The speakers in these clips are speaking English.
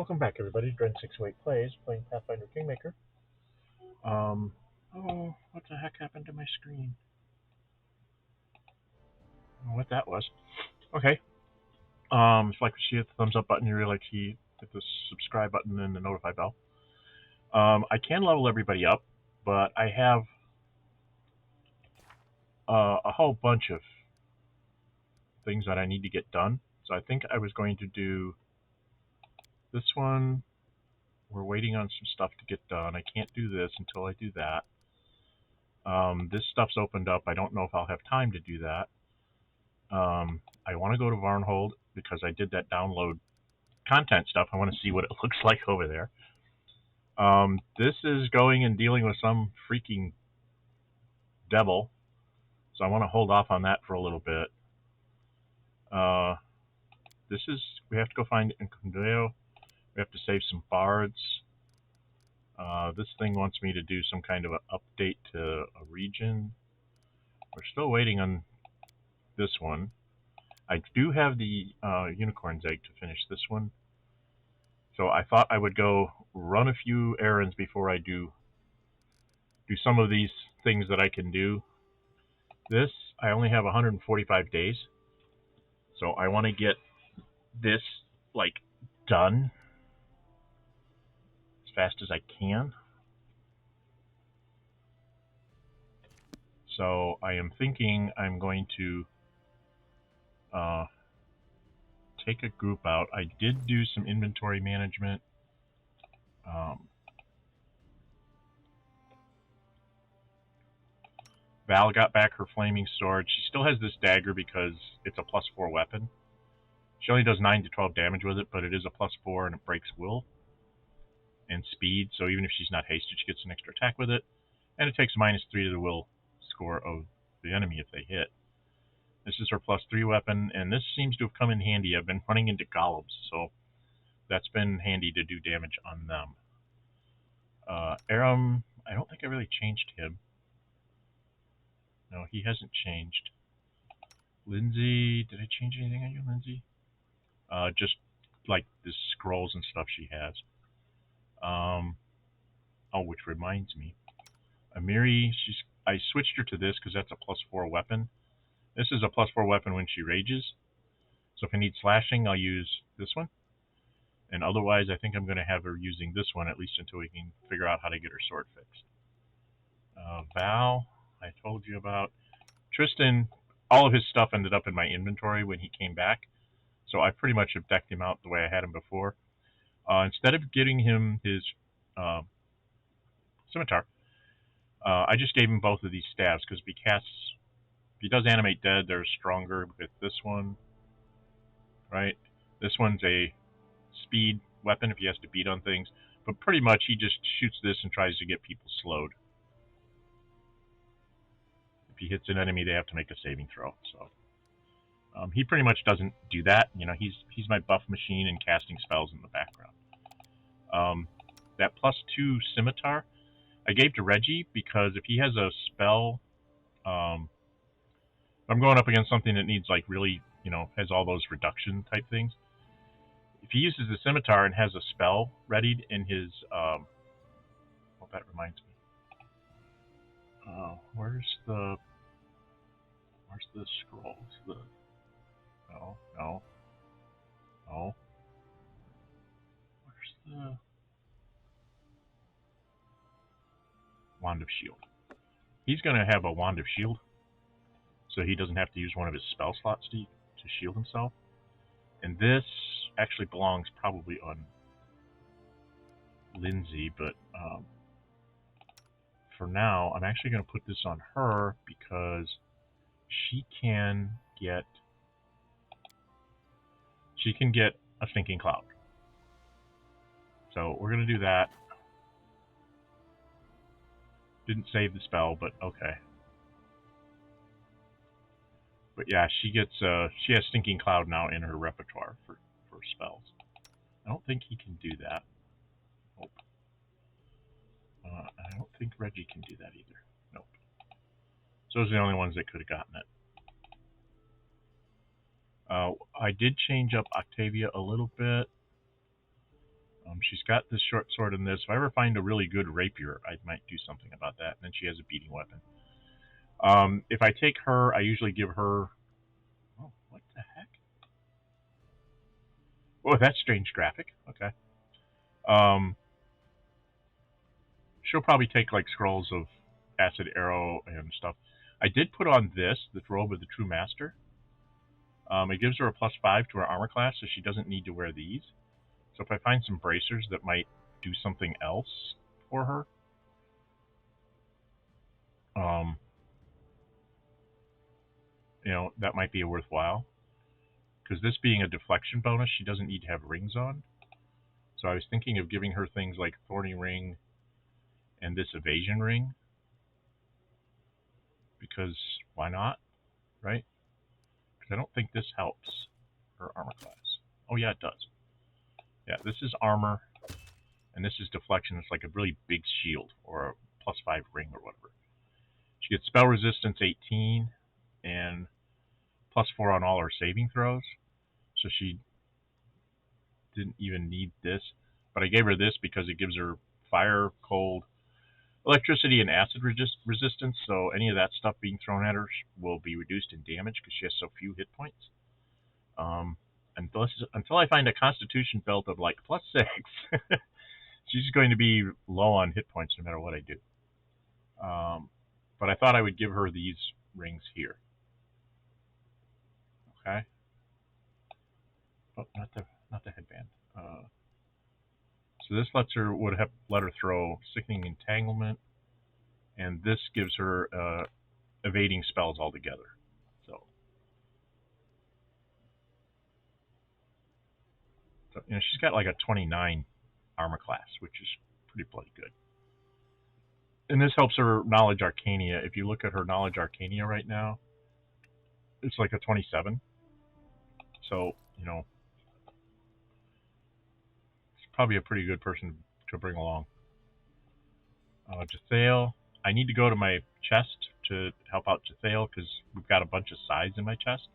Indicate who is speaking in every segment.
Speaker 1: Welcome back, everybody. Dren608 plays, playing Pathfinder Kingmaker. Oh, what the heck happened to my screen? I don't know what that was. Okay. If you like to see the thumbs up button, you really like to hit the subscribe button and the notify bell. I can level everybody up, but I have a whole bunch of things that I need to get done. So I think I was going to do this one. We're waiting on some stuff to get done. I can't do this until I do that. This stuff's opened up. I don't know if I'll have time to do that. I want to go to Varnhold because I did that download content stuff. I want to see what it looks like over there. This is going and dealing with some freaking devil, so I want to hold off on that for a little bit. We have to go find Incondeo. We have to save some bards. This thing wants me to do some kind of an update to a region. We're still waiting on this one. I do have the unicorn's egg to finish this one. So I thought I would go run a few errands before I do some of these things that I can do. This, I only have 145 days. So I want to get this, done as fast as I can. So I am thinking I'm going to take a group out. I did do some inventory management. Val got back her flaming sword. She still has this dagger because it's a +4 weapon. She only does 9 to 12 damage with it, but it is a +4 and it breaks will and speed. So even if she's not hasted, she gets an extra attack with it. And it takes -3 to the will score of the enemy if they hit. This is her +3 weapon, and this seems to have come in handy. I've been running into golems, so that's been handy to do damage on them. Aram, I don't think I really changed him. No, he hasn't changed. Lindsay, did I change anything on you, Lindsay? Just like the scrolls and stuff she has. Which reminds me, Amiri, I switched her to this because that's a +4 weapon. This is a +4 weapon when she rages. So if I need slashing, I'll use this one. And otherwise, I think I'm going to have her using this one, at least until we can figure out how to get her sword fixed. Val, I told you about. Tristan, all of his stuff ended up in my inventory when he came back. So I pretty much have decked him out the way I had him before. Instead of getting him his scimitar, I just gave him both of these staves because if he does animate dead, they're stronger with this one, right? This one's a speed weapon if he has to beat on things, but pretty much he just shoots this and tries to get people slowed. If he hits an enemy, they have to make a saving throw. So he pretty much doesn't do that. You know, he's my buff machine and casting spells in the background. That +2 scimitar I gave to Reggie because if he has a spell, I'm going up against something that needs really, has all those reduction type things. If he uses the scimitar and has a spell readied in his, well, that reminds me. Where's the scrolls? No. Where's the Wand of Shield? He's going to have a Wand of Shield, so he doesn't have to use one of his spell slots to shield himself. And this actually belongs probably on Lindsay, but for now, I'm actually going to put this on her because she can get a Thinking Cloud. So we're going to do that. Didn't save the spell, but okay. But yeah, she has Thinking Cloud now in her repertoire for spells. I don't think he can do that. Nope. I don't think Reggie can do that either. Nope. So those are the only ones that could have gotten it. I did change up Octavia a little bit. She's got this short sword and this. If I ever find a really good rapier, I might do something about that. And then she has a beating weapon. If I take her, I usually give her... Oh, what the heck? Oh, that's strange graphic. Okay. She'll probably take like scrolls of acid arrow and stuff. I did put on this, the robe of the true master. It gives her a +5 to her armor class, so she doesn't need to wear these. So if I find some bracers that might do something else for her, that might be worthwhile. Because this being a deflection bonus, she doesn't need to have rings on. So I was thinking of giving her things like Thorny Ring and this Evasion Ring. Because why not, right? Because I don't think this helps her armor class. Oh yeah, it does. Yeah, this is armor, and this is deflection. It's like a really big shield, or a +5 ring, or whatever. She gets spell resistance 18, and +4 on all her saving throws. So she didn't even need this. But I gave her this because it gives her fire, cold, electricity, and acid resistance. So any of that stuff being thrown at her will be reduced in damage because she has so few hit points. Until I find a Constitution belt of like +6, she's going to be low on hit points no matter what I do. But I thought I would give her these rings here. Okay. Oh, not the headband. So this would let her throw Sickening Entanglement, and this gives her evading spells altogether. So she's got like a 29 armor class, which is pretty bloody good. And this helps her Knowledge Arcania. If you look at her Knowledge Arcania right now, it's like a 27. So, it's probably a pretty good person to bring along. Jathael. I need to go to my chest to help out Jathael because we've got a bunch of sides in my chest.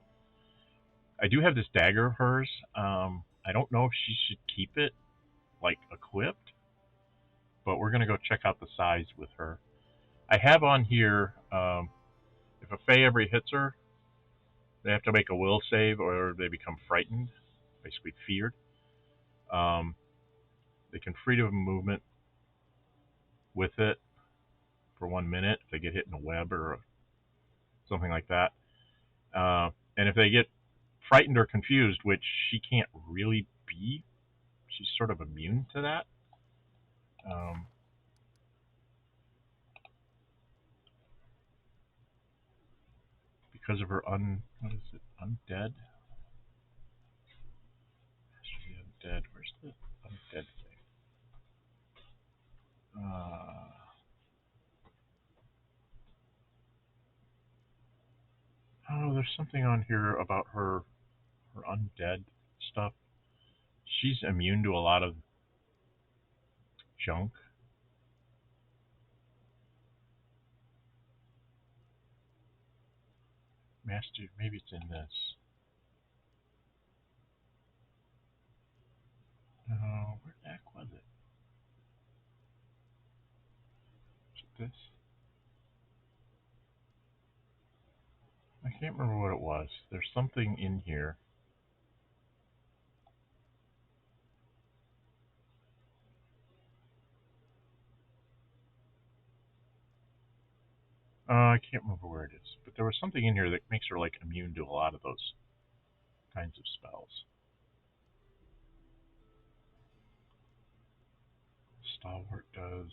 Speaker 1: I do have this dagger of hers. I don't know if she should keep it, like, equipped, but we're going to go check out the size with her. I have on here, if a Fae ever hits her, they have to make a will save or they become frightened, basically feared. They can freedom of movement with it for 1 minute if they get hit in a web or something like that. And if they get frightened or confused, which she can't really be, she's sort of immune to that. Because of her undead? Undead. Where's the undead thing? There's something on here about her undead stuff. She's immune to a lot of junk. Master, maybe it's in this. No, where the heck was it? Is it this? I can't remember what it was. There's something in here. I can't remember where it is, but there was something in here that makes her like immune to a lot of those kinds of spells. Stalwart does.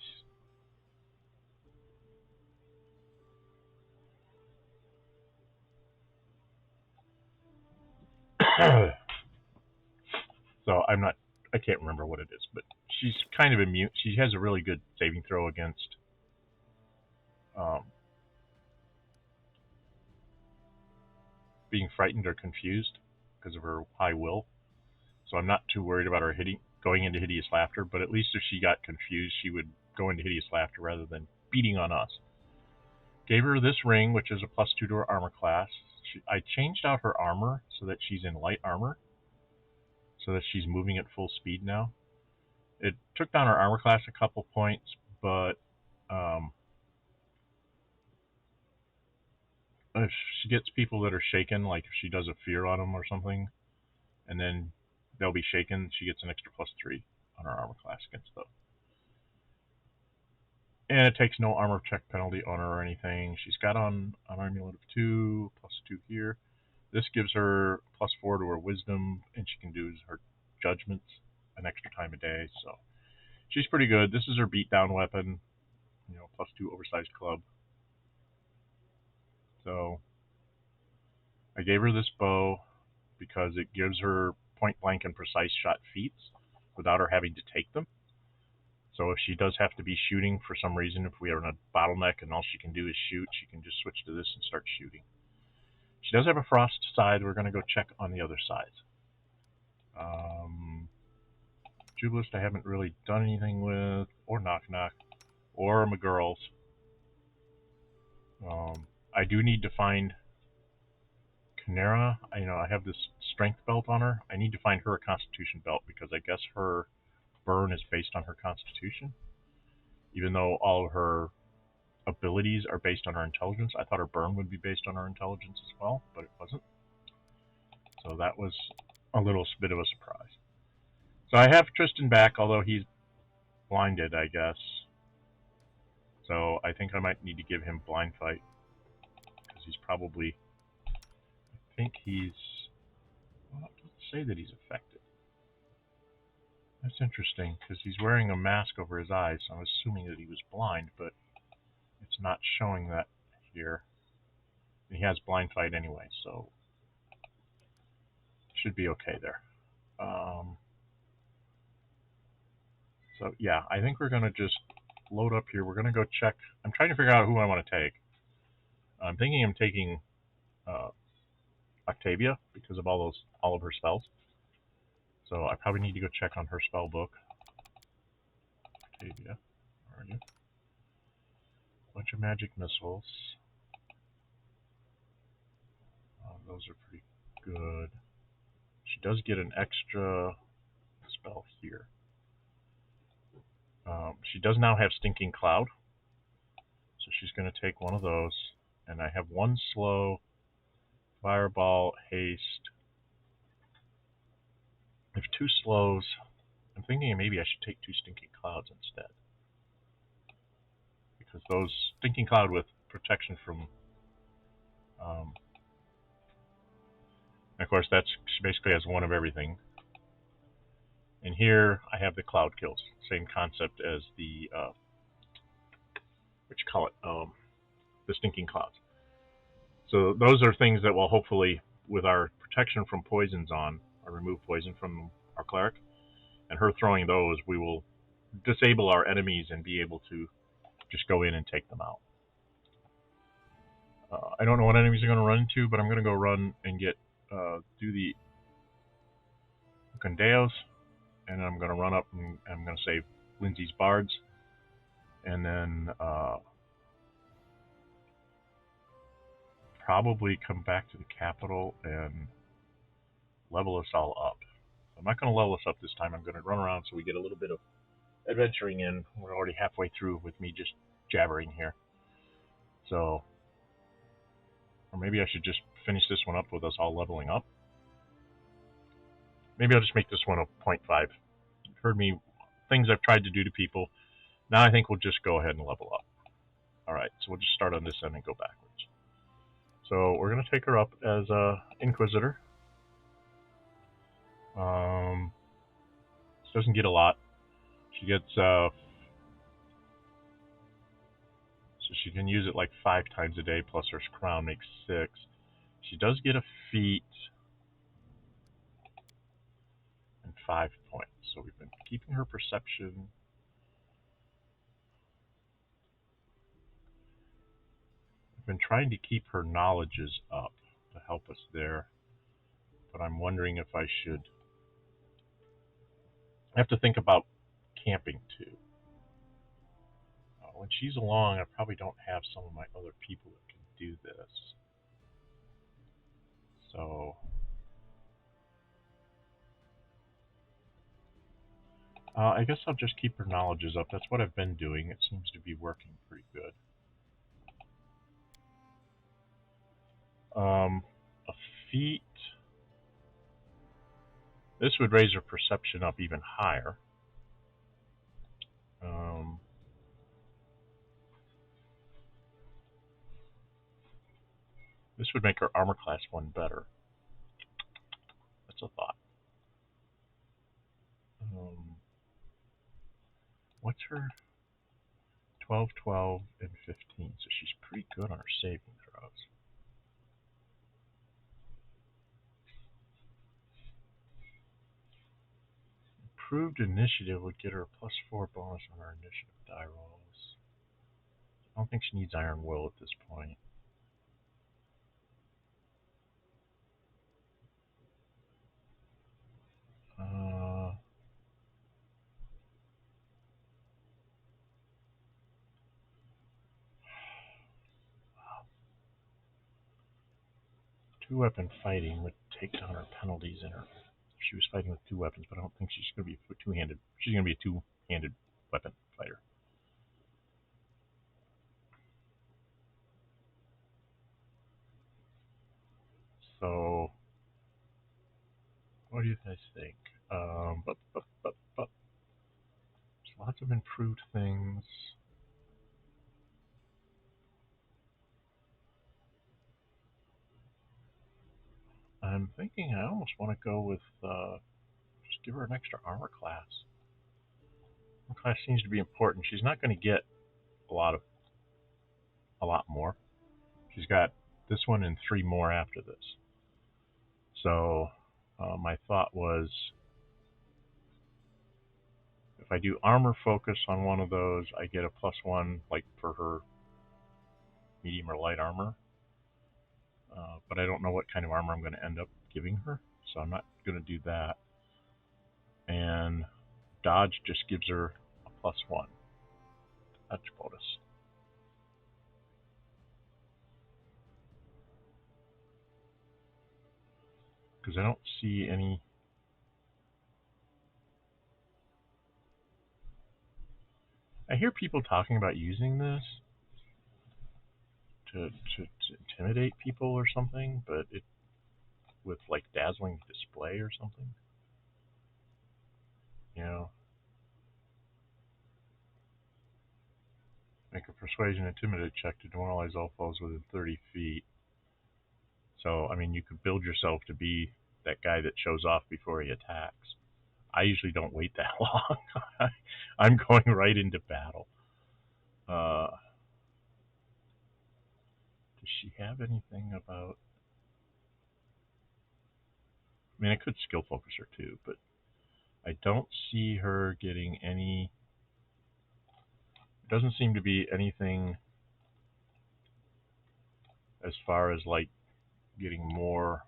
Speaker 1: So I can't remember what it is, but she's kind of immune. She has a really good saving throw against being frightened or confused because of her high will. So I'm not too worried about her going into Hideous Laughter, but at least if she got confused, she would go into Hideous Laughter rather than beating on us. Gave her this ring, which is a +2 to her armor class. I changed out her armor so that she's in light armor, so that she's moving at full speed now. It took down her armor class a couple points, but if she gets people that are shaken, like if she does a fear on them or something, and then they'll be shaken, she gets an extra +3 on her armor class against them. And it takes no armor check penalty on her or anything. She's got on an amulet of 2, +2 here. This gives her +4 to her wisdom, and she can do her judgments an extra time a day. So she's pretty good. This is her beatdown weapon, you know, +2 oversized club. So I gave her this bow because it gives her point blank and precise shot feats without her having to take them. So if she does have to be shooting for some reason, if we are in a bottleneck and all she can do is shoot, she can just switch to this and start shooting. She does have a frost side. We're going to go check on the other sides. Jubilist I haven't really done anything with, or Knock Knock, or McGirls. I do need to find Canera. I have this strength belt on her. I need to find her a constitution belt because I guess her burn is based on her constitution. Even though all of her abilities are based on her intelligence, I thought her burn would be based on her intelligence as well, but it wasn't. So that was a little bit of a surprise. So I have Tristan back, although he's blinded, I guess. So I think I might need to give him blind fight because he's probably. I think he's. Well, it doesn't say that he's affected. That's interesting because he's wearing a mask over his eyes, so I'm assuming that he was blind, but it's not showing that here. And he has blind fight anyway, so should be okay there. So yeah, I think we're going to just load up here. We're going to go check. I'm trying to figure out who I want to take. I'm thinking I'm taking Octavia because of all of her spells. So I probably need to go check on her spell book. Octavia, where are you? Bunch of magic missiles. Those are pretty good. She does get an extra spell here. She does now have Stinking Cloud, so she's going to take one of those. And I have one slow, Fireball, Haste. I have 2 slows. I'm thinking maybe I should take 2 Stinking Clouds instead. Because those Stinking Cloud with protection from... of course, she basically has one of everything. And here I have the Cloud Kills. Same concept as the... what you call it? The Stinking Clouds. So those are things that will hopefully, with our protection from poisons on, or remove poison from our cleric, and her throwing those, we will disable our enemies and be able to just go in and take them out. I don't know what enemies are going to run into, but I'm going to go run and do the Condeos, and I'm going to run up and I'm going to save Lindsay's Bards, and then probably come back to the capital and level us all up. I'm not going to level us up this time. I'm going to run around so we get a little bit of adventuring in. We're already halfway through with me just jabbering here. So, or maybe I should just finish this one up with us all leveling up. Maybe I'll just make this one a 0.5. You've heard me, things I've tried to do to people. Now I think we'll just go ahead and level up. Alright, so we'll just start on this end and go backwards. So we're going to take her up as a Inquisitor. She doesn't get a lot. She gets, so she can use it like 5 times a day, plus her crown makes 6. She does get a feat and 5 points. So we've been keeping her perception. I've been trying to keep her knowledges up to help us there. But I'm wondering if I should. I have to think about camping too. When she's along, I probably don't have some of my other people that can do this. So I guess I'll just keep her knowledges up. That's what I've been doing. It seems to be working pretty good. A feat. This would raise her perception up even higher. This would make her armor class 1 better. That's a thought. What's her 12, 12, and 15? So she's pretty good on her saving throws. Improved initiative would get her a +4 bonus on her initiative die rolls. I don't think she needs Iron Will at this point. Two-weapon fighting would take down her penalties in her. She was fighting with 2 weapons, but I don't think she's going to be two-handed. She's going to be a two-handed weapon fighter. So, what do you guys think? There's lots of improved things. I'm thinking I almost want to go with just give her an extra armor class. Armor class seems to be important. She's not going to get a lot more. She's got this one and 3 more after this. So my thought was, if I do armor focus on one of those, I get a +1 like for her medium or light armor. But I don't know what kind of armor I'm going to end up giving her, so I'm not going to do that. And dodge just gives her a +1 dodge bonus. Because I don't see any. I hear people talking about using this to intimidate people or something, but it with like dazzling display or something. You know, make a persuasion intimidate check to demoralize all foes within 30 feet. So, I mean, you could build yourself to be that guy that shows off before he attacks. I usually don't wait that long. I'm going right into battle. Does she have anything about... I mean, I could skill focus her too, but I don't see her getting any... There doesn't seem to be anything as far as like getting more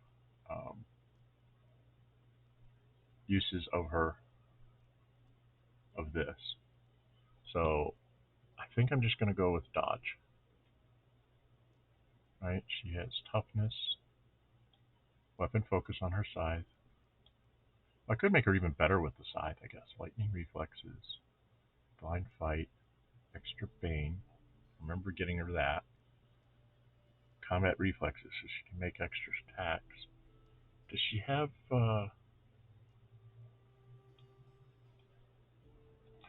Speaker 1: uses of her, of this. So I think I'm just going to go with dodge. Right? She has toughness, weapon focus on her scythe. I could make her even better with the scythe, I guess. Lightning reflexes, blind fight, extra bane. Remember getting her that. Combat reflexes, so she can make extra attacks. Does she have...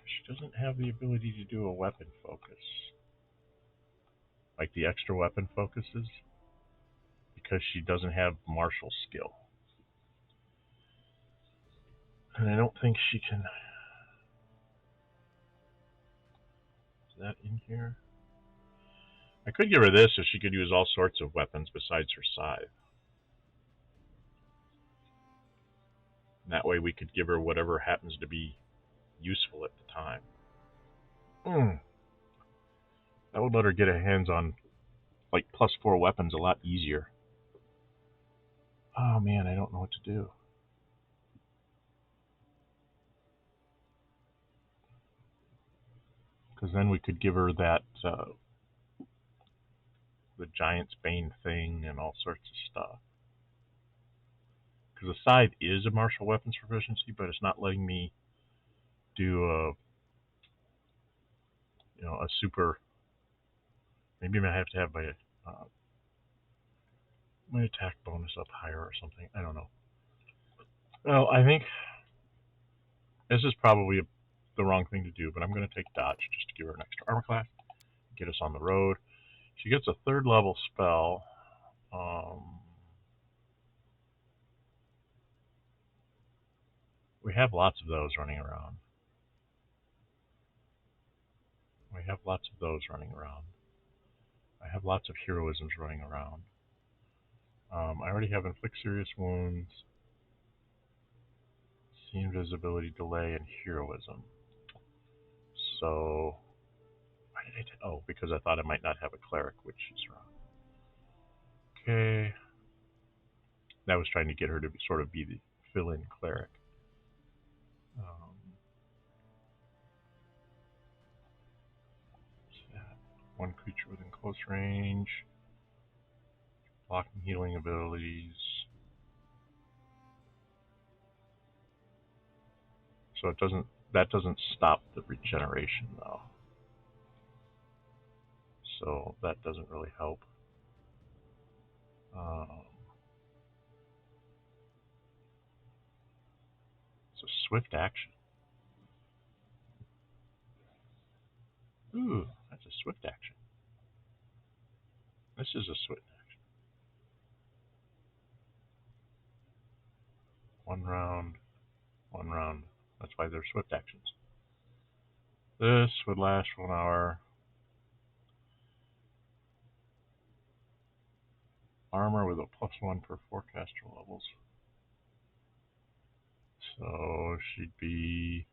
Speaker 1: she doesn't have the ability to do a weapon focus. Like the extra weapon focuses. Because she doesn't have martial skill. And I don't think she can... Is that in here? I could give her this so she could use all sorts of weapons besides her scythe. And that way we could give her whatever happens to be useful at the time. That would let her get her hands on like +4 weapons a lot easier. Oh man, I don't know what to do. Because then we could give her that the Giant's Bane thing and all sorts of stuff. Because the scythe is a martial weapons proficiency, but it's not letting me do a a super. Maybe I have to have my attack bonus up higher or something. I don't know. Well, I think this is probably the wrong thing to do, but I'm going to take dodge just to give her an extra armor class, get us on the road. She gets a 3rd level spell. We have lots of those running around. I have lots of heroisms running around. I already have inflict serious wounds, see invisibility, delay, and heroism. So, why did I oh, because I thought I might not have a cleric, which she's wrong. Okay. That was trying to get her to sort of be the fill-in cleric. What's that? One creature within close range. Blocking healing abilities. So that doesn't stop the regeneration though. So that doesn't really help. It's a swift action. Ooh, that's a swift action. This is a swift action. 1 round, 1 round. That's why they're swift actions. This would last for 1 hour. Armor with a +1 per 4 caster levels. So she'd be,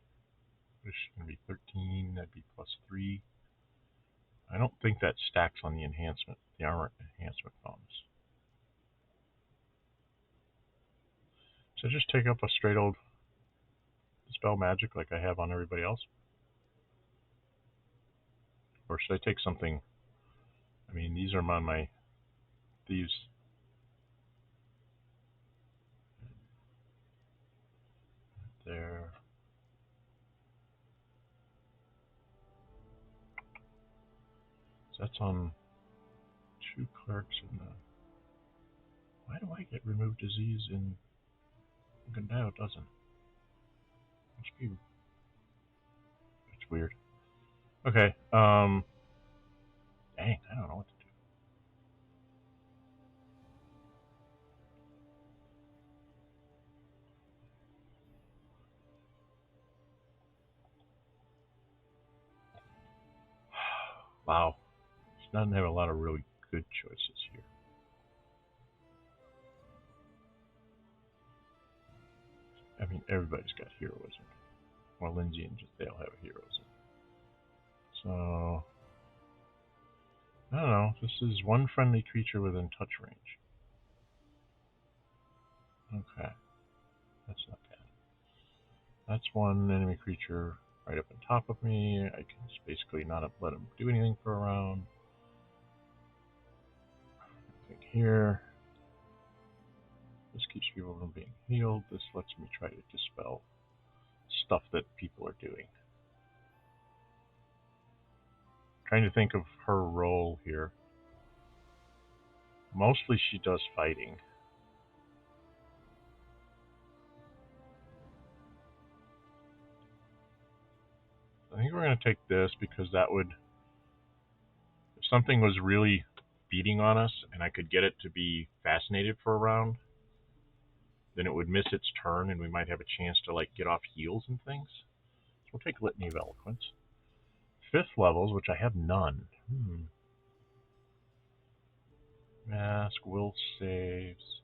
Speaker 1: this is going to be 13, that'd be +3. I don't think that stacks on the enhancement, the armor enhancement bonus. So just take up a straight old dispel magic like I have on everybody else? Or should I take something? I mean, these are my thieves. There. So that's on 2 clerks in the. Why do I get remove disease in Gandao? It doesn't. Must be. It's weird. Okay. Dang, I don't know what to do. Wow. She doesn't have a lot of really good choices here. I mean, everybody's got heroism. Well, Lindsay and Dale have a heroism. So, I don't know. This is 1 friendly creature within touch range. Okay. That's not bad. That's 1 enemy creature right up on top of me. I can just basically not let him do anything for a round. I think here. This keeps people from being healed. This lets me try to dispel stuff that people are doing. Trying to think of her role here. Mostly she does fighting. I think we're going to take this because that would, if something was really beating on us and I could get it to be fascinated for a round, then it would miss its turn and we might have a chance to like get off heals and things. So we'll take Litany of Eloquence. 5th levels, which I have none. Mask, will saves.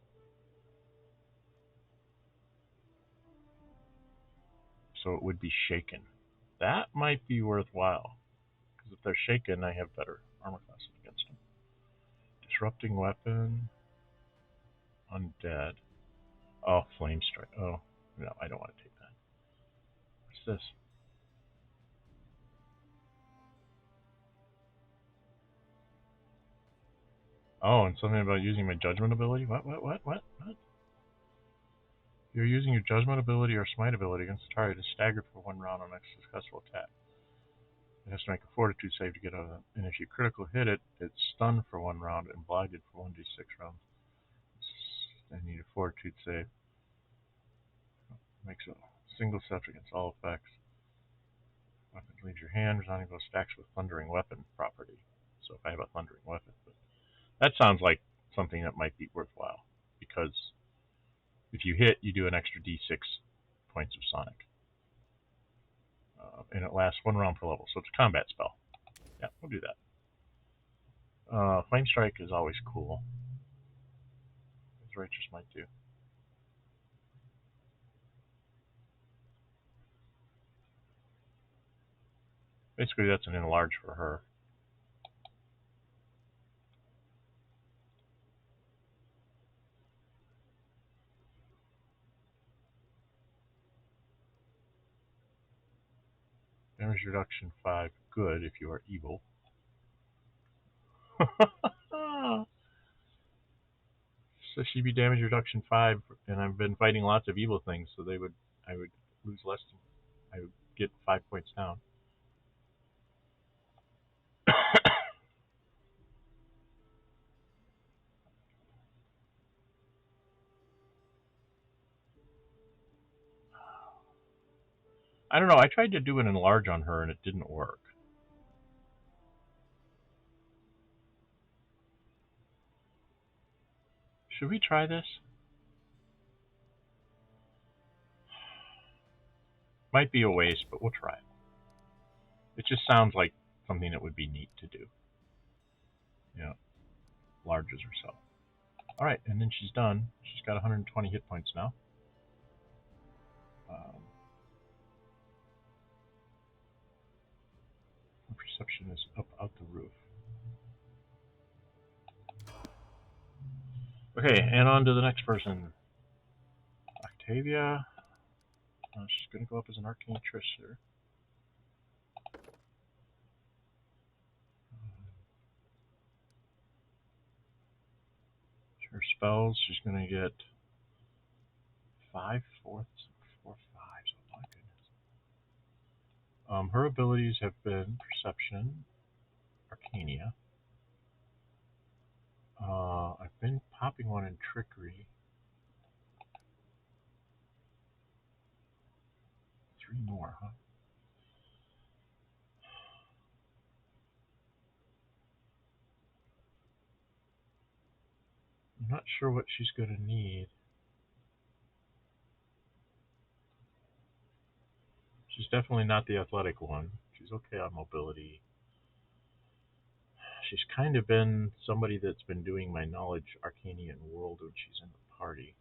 Speaker 1: So it would be shaken. That might be worthwhile. Because if they're shaken, I have better armor classes against them. Disrupting weapon. Undead. Oh, flame strike. Oh, no, I don't want to take that. What's this? Oh, and something about using my judgment ability? What? You're using your judgment ability or smite ability against the target is staggered for 1 round on next successful attack. It has to make a fortitude save to get out of it. And if you critical hit it, it's stunned for 1 round and blinded for 1d6 rounds. I need a fortitude save. Makes a single set against all effects. Weapon leaves your hand, resounding bow stacks with thundering weapon property. So if I have a thundering weapon, but that sounds like something that might be worthwhile, because if you hit, you do an extra d6 points of sonic. And it lasts 1 round per level, so it's a combat spell. Yeah, we'll do that. Flame Strike is always cool. As Righteous might do. Basically, that's an enlarge for her. Damage reduction 5, good if you are evil. So she'd be damage reduction 5, and I've been fighting lots of evil things, so I would lose less. I would get 5 points down. I don't know. I tried to do an enlarge on her, and it didn't work. Should we try this? Might be a waste, but we'll try it. It just sounds like something that would be neat to do. Yeah, larges herself. Alright, and then she's done. She's got 120 hit points now. Her perception is up out the roof. Okay, and on to the next person. Octavia. She's going to go up as an arcane trickster. Her spells, she's going to get 5 fourths, 4 5s. Oh my goodness. Her abilities have been Perception, Arcania. I've been popping one in Trickery. 3 more, huh? I'm not sure what she's going to need. She's definitely not the athletic one. She's okay on mobility. She's kind of been somebody that's been doing my knowledge, Arcania, and World when she's in the party.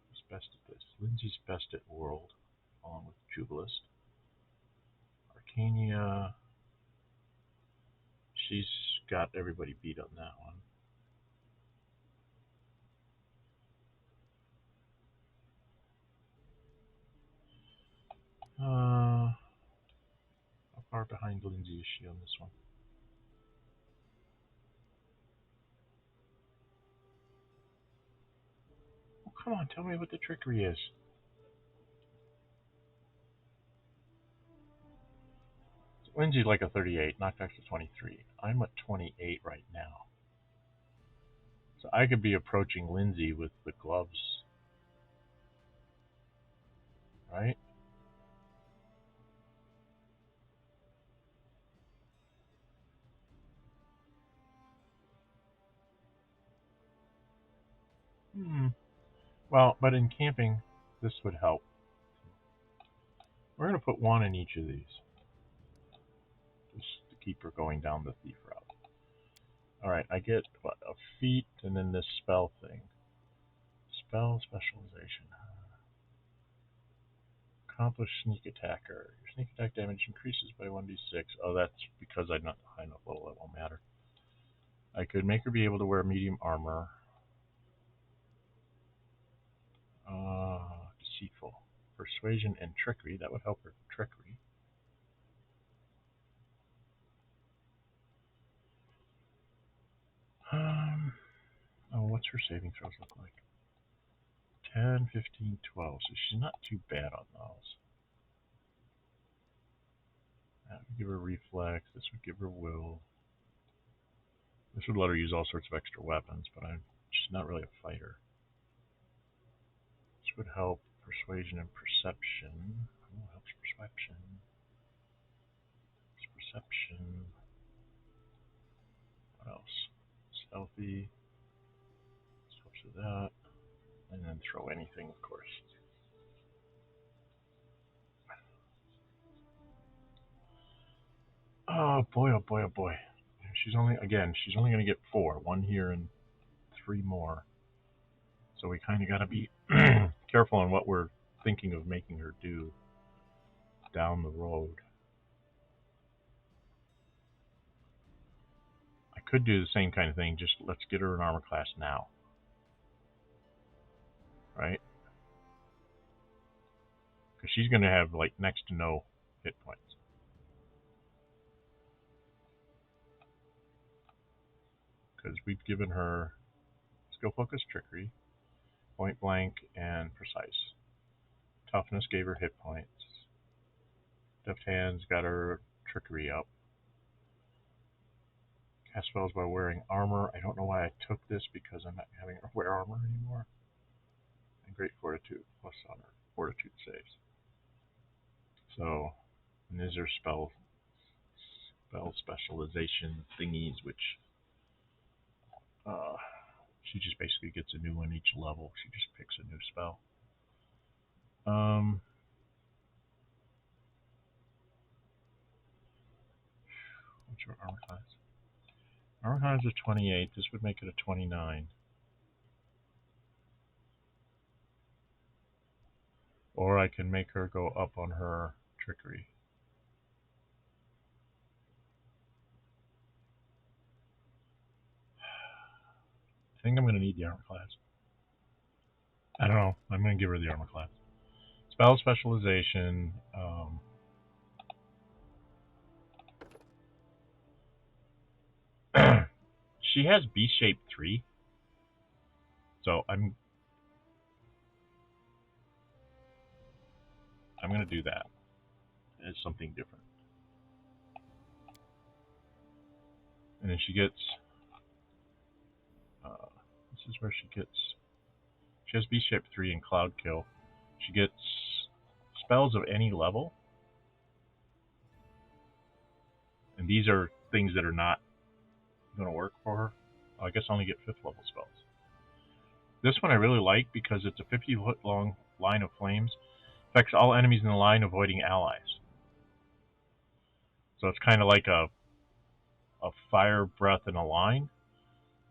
Speaker 1: Who's best at this? Lindsay's best at World, along with Jubilist. Arcania, she's got everybody beat on that one. How far behind Lindsay is she on this one? Oh, come on, tell me what the trickery is. Lindsay's like a 38, knockback's a 23. I'm at 28 right now. So I could be approaching Lindsay with the gloves, right? Well, but in camping, this would help. We're going to put 1 in each of these, just to keep her going down the thief route. Alright, I get, what, a feat, and then this spell thing. Spell specialization. Accomplish sneak attacker. Your sneak attack damage increases by 1d6. Oh, that's because I'm not high enough level, it won't matter. I could make her be able to wear medium armor. Deceitful. Persuasion and trickery. That would help her trickery. Oh, what's her saving throws look like? 10, 15, 12. So she's not too bad on those. That would give her reflex. This would give her will. This would let her use all sorts of extra weapons, but she's not really a fighter. This would help persuasion and perception. Oh, helps perception. Perception. What else? Stealthy. Helps with that. And then throw anything, of course. Oh boy, oh boy, oh boy. She's only going to get 4. 1 here and 3 more. So we kind of got to be careful on what we're thinking of making her do down the road. I could do the same kind of thing, just let's get her an armor class now. Right? Because she's going to have like next to no hit points. Because we've given her skill focus, trickery, point blank, and precise. Toughness gave her hit points. Deft hands got her trickery up. Cast spells by wearing armor. I don't know why I took this because I'm not having her wear armor anymore. And great fortitude plus on her fortitude saves. So, and these are spell specialization thingies, which she just basically gets a new one each level. She just picks a new spell. What's your armor class? Armor class is 28. This would make it a 29. Or I can make her go up on her trickery. I think I'm going to need the armor class. I don't know. I'm going to give her the armor class. Spell specialization. She has B-shape 3. So I'm going to do that as something different. And then she gets... this is where she gets... She has B-shape 3 and Cloud Kill. She gets spells of any level. And these are things that are not going to work for her. I guess I only get 5th level spells. This one I really like because it's a 50-foot long line of flames. Affects all enemies in the line, avoiding allies. So it's kind of like a fire breath in a line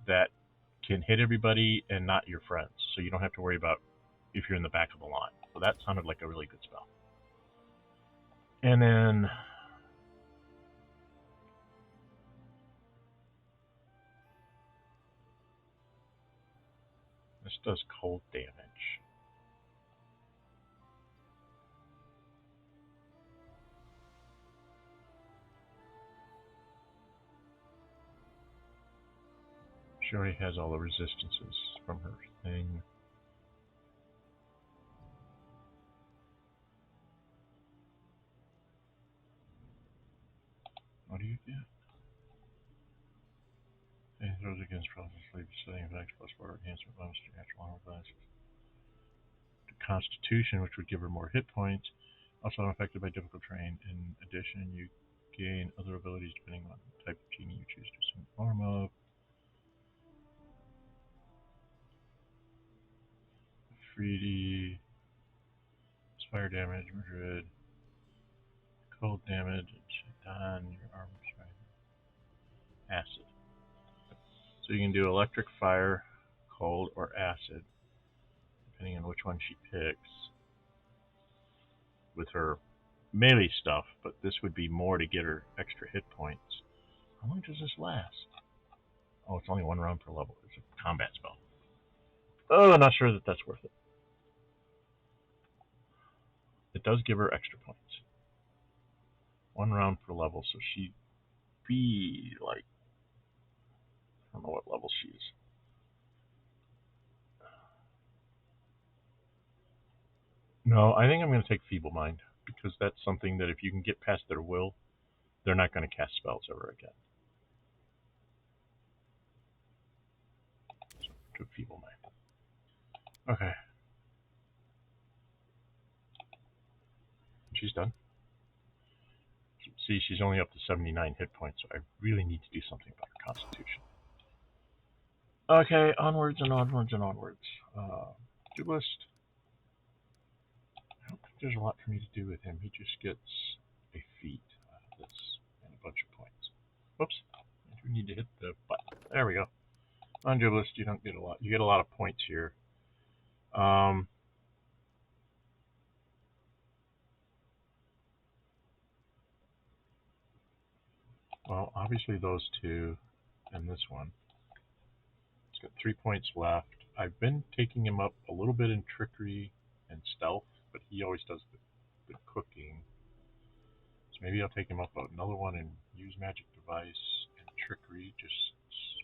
Speaker 1: that can hit everybody and not your friends. So you don't have to worry about if you're in the back of the line. So that sounded like a really good spell. And then this does cold damage. She already has all the resistances from her thing. What do you get? It throws against process sleep, setting effects plus 4 enhancement bonus to natural armor classes. To Constitution, which would give her more hit points, also unaffected by difficult terrain. In addition, you gain other abilities depending on the type of genie you choose to assume the form of. Freedy, fire damage, Madrid, cold damage, on your armor strength, acid. So you can do electric, fire, cold, or acid, depending on which one she picks with her melee stuff, but this would be more to get her extra hit points. How long does this last? Oh, it's only 1 round per level. It's a combat spell. Oh, I'm not sure that that's worth it. It does give her extra points. 1 round per level, so she'd be like... I don't know what level she is. No, I think I'm going to take Feeble Mind because that's something that if you can get past their will, they're not going to cast spells ever again. So, to Feeble Mind. Okay. She's done. See, she's only up to 79 hit points, so I really need to do something about her constitution. Okay, onwards and onwards and onwards. Duelist. I don't think there's a lot for me to do with him. He just gets a feat out of this and a bunch of points. Whoops. I do need to hit the button. There we go. On Duelist, you don't get a lot. You get a lot of points here. Well, obviously those two and this one. It's got 3 points left. I've been taking him up a little bit in trickery and stealth, but he always does the cooking. So maybe I'll take him up another one and use magic device and trickery just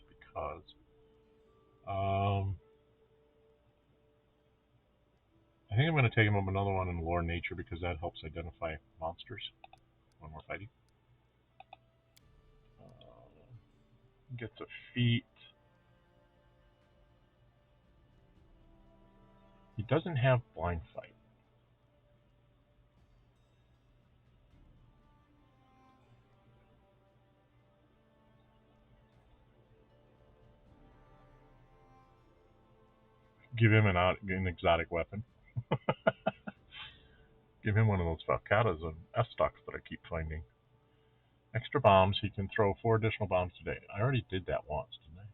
Speaker 1: because. I think I'm going to take him up another one in lore nature because that helps identify monsters when we're fighting. Gets a feat. He doesn't have blind fight. Give him an exotic weapon. Give him one of those Falcatas and S-stocks that I keep finding. Extra bombs. He can throw 4 additional bombs today. I already did that once, didn't I?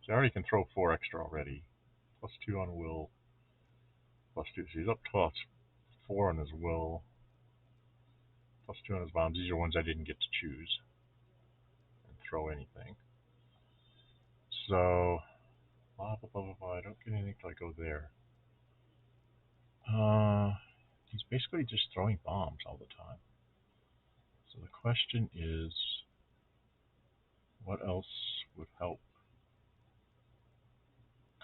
Speaker 1: So I already can throw 4 extra already. Plus 2 on will. Plus 2. So he's up to 4 on his will. Plus 2 on his bombs. These are ones I didn't get to choose and throw anything. So, blah, blah, blah, blah, blah. I don't get anything till I go there. He's basically just throwing bombs all the time. So the question is, what else would help?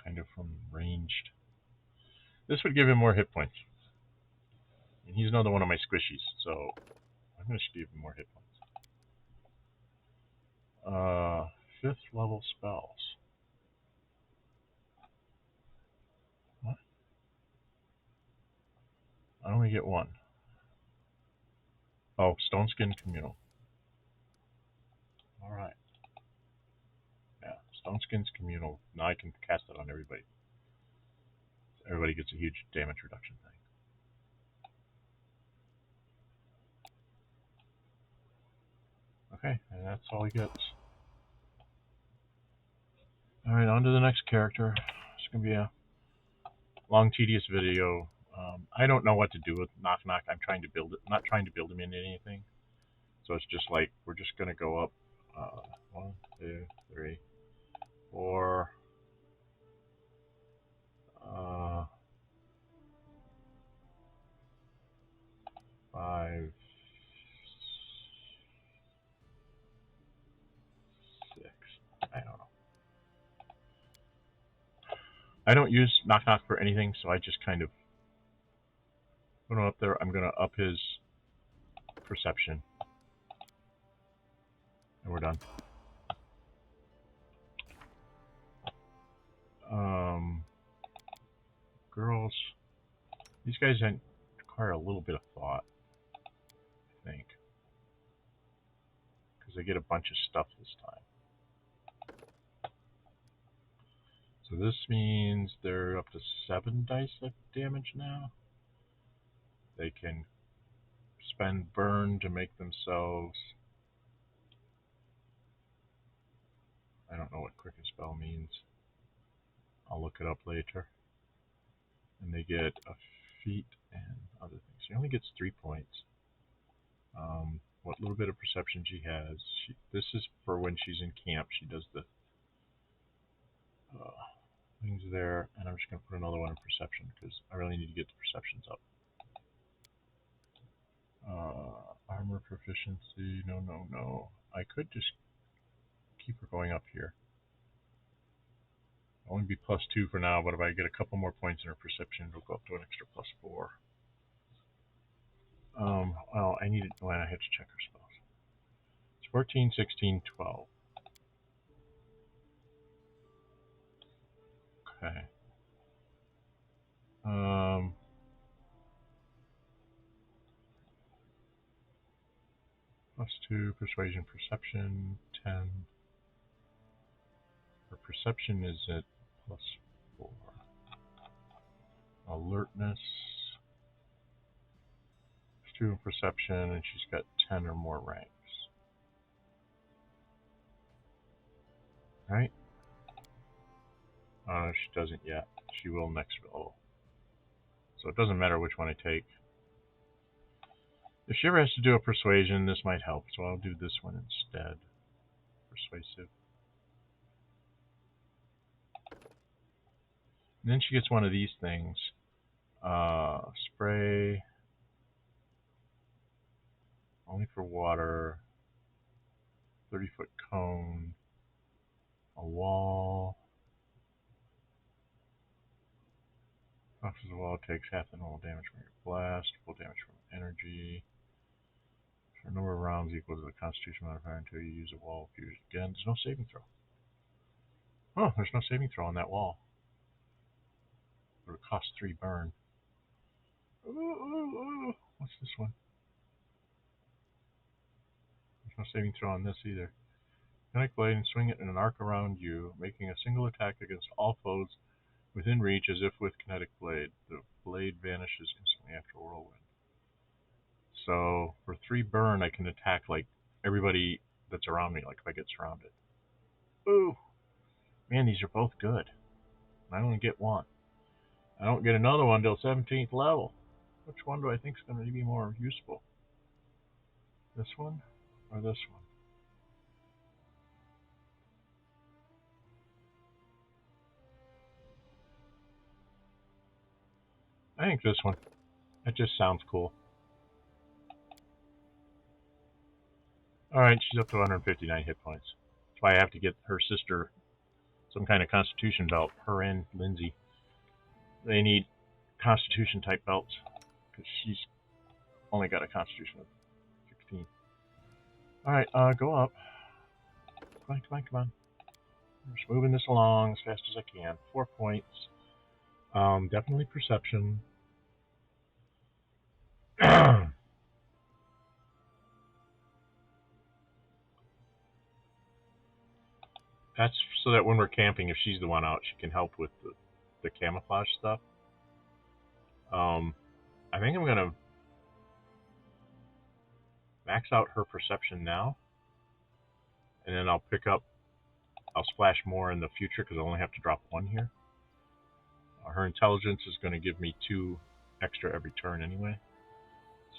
Speaker 1: Kind of from ranged. This would give him more hit points. And he's another one of my squishies, so I'm going to give him more hit points. 5th level spells. What? I only get 1. Oh, Stone Skin Communal. Alright. Yeah, Stone Skin's Communal. Now I can cast it on everybody. So everybody gets a huge damage reduction thing. Okay, and that's all he gets. Alright, on to the next character. It's going to be a long, tedious video. I don't know what to do with Knock Knock. I'm trying to build it. I'm not trying to build him into anything. So it's just like, we're just going to go up 1, 2, 3, 4, 5, 6. I don't know. I don't use Knock Knock for anything, so I just kind of put him up there. I'm going to up his perception. And we're done. Girls. These guys require a little bit of thought, I think. Because they get a bunch of stuff this time. So this means they're up to 7 dice of damage now. They can spend burn to make themselves... I don't know what Quicken Spell means. I'll look it up later. And they get a feat and other things. She only gets 3 points. What little bit of perception she has. This is for when she's in camp. She does the things there. And I'm just going to put another one in perception because I really need to get the perceptions up. Armor proficiency. No, no, no. I could just keep her going up here. I'll only be +2 for now, but if I get a couple more points in her perception, it'll go up to an extra +4. Oh, I needed. Well, I have to check her spells. It's 14, 16, 12. Okay. +2 persuasion, perception 10. Her perception is at +4. Alertness +2 in perception, and she's got 10 or more ranks. Right? Oh, she doesn't yet. She will next level. So it doesn't matter which one I take. If she ever has to do a persuasion, this might help. So I'll do this one instead. Persuasive. And then she gets one of these things. Spray. Only for water. 30-foot cone. A wall. Crosses the wall, takes half the normal damage from your blast. Full damage from energy. For a number of rounds equal to the Constitution modifier until you use a wall. If you use it again, there's no saving throw. Oh, there's no saving throw on that wall. It would cost 3 burn. Ooh. What's this one? There's no saving throw on this either. Kinetic blade and swing it in an arc around you, making a single attack against all foes within reach as if with kinetic blade. The blade vanishes instantly after a whirlwind. So for 3 burn, I can attack like everybody that's around me, like if I get surrounded. Ooh, man, these are both good. I only get one. I don't get another one till 17th level. Which one do I think is going to be more useful? This one or this one? I think this one. It just sounds cool. Alright, she's up to 159 hit points. That's why I have to get her sister some kind of Constitution belt. Her and Lindsay. They need Constitution type belts. Because she's only got a Constitution of 16. Alright, go up. Come on. I'm just moving this along as fast as I can. 4 points. Definitely perception. That's so that when we're camping, if she's the one out, she can help with the camouflage stuff. I think I'm going to max out her perception now. And then I'll splash more in the future because I only have to drop 1 here. Her intelligence is going to give me 2 extra every turn anyway.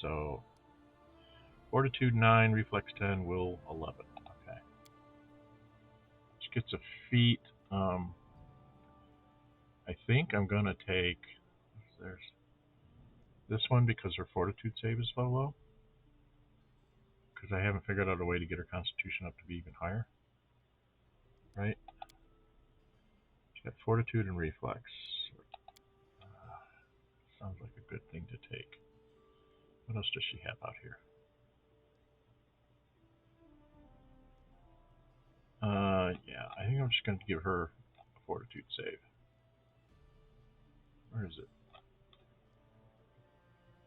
Speaker 1: So, Fortitude 9, Reflex 10, Will 11. Okay. She gets a feat. I think I'm going to take there's this one because her Fortitude save is so low. Because I haven't figured out a way to get her Constitution up to be even higher. Right? She got Fortitude and Reflex. Sounds like a good thing to take. What else does she have out here? Yeah, I think I'm just going to give her a Fortitude save. Where is it?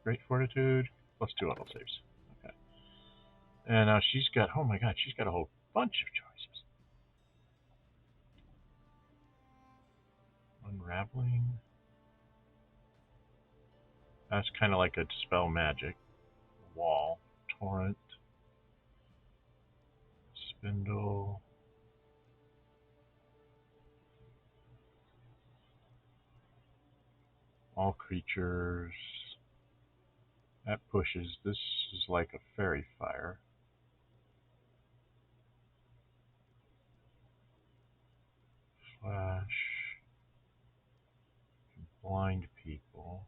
Speaker 1: Great Fortitude, +2 auto saves. Okay. And now she's got, oh my god, she's got a whole bunch of choices. Unraveling. That's kind of like a dispel magic. Wall. Torrent. Spindle. All creatures. That pushes. This is like a fairy fire. Flash. Blind people.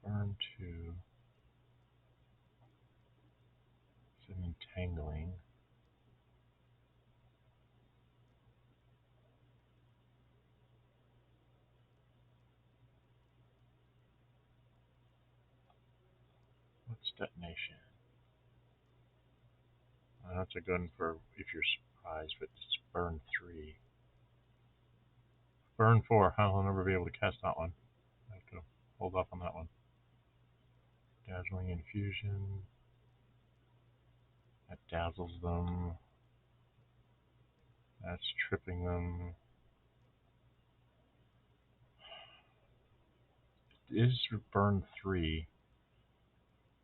Speaker 1: Burn 2. It's an entangling. It's detonation. That's a gun for if you're surprised, but it's burn 3. Burn 4. I'll never be able to cast that one. I have to hold off on that one. Dazzling infusion. That dazzles them. That's tripping them. It is burn 3,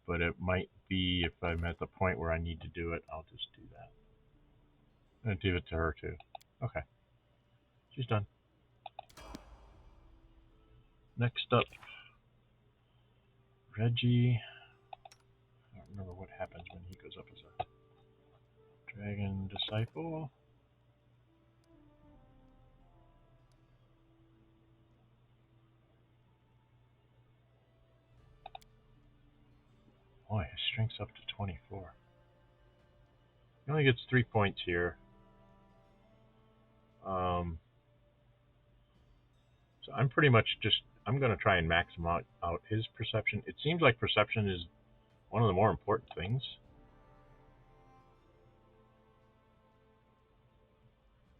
Speaker 1: but it might be if I'm at the point where I need to do it, I'll just do that. I'm going to give it to her too. Okay. She's done. Next up, Reggie. I don't remember what happens when he goes up as a dragon disciple. Boy, his strength's up to 24. He only gets 3 points here. So I'm pretty much just, I'm going to try and max him out his perception. It seems like perception is one of the more important things.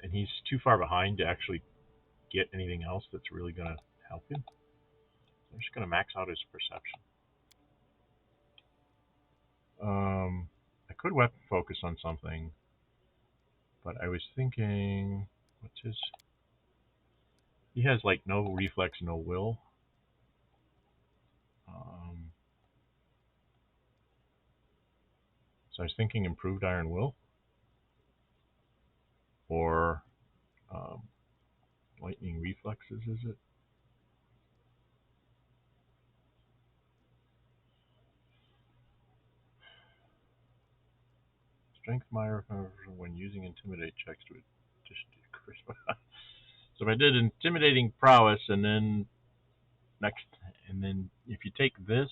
Speaker 1: And he's too far behind to actually get anything else that's really going to help him. So I'm just going to max out his perception. I could weapon focus on something, but I was thinking, what's his? He has like no reflex, no will. So I was thinking improved iron will, or lightning reflexes, is it? Strength Meyer when using intimidate checks to just decrease. So if I did intimidating prowess, and then next, and then if you take this,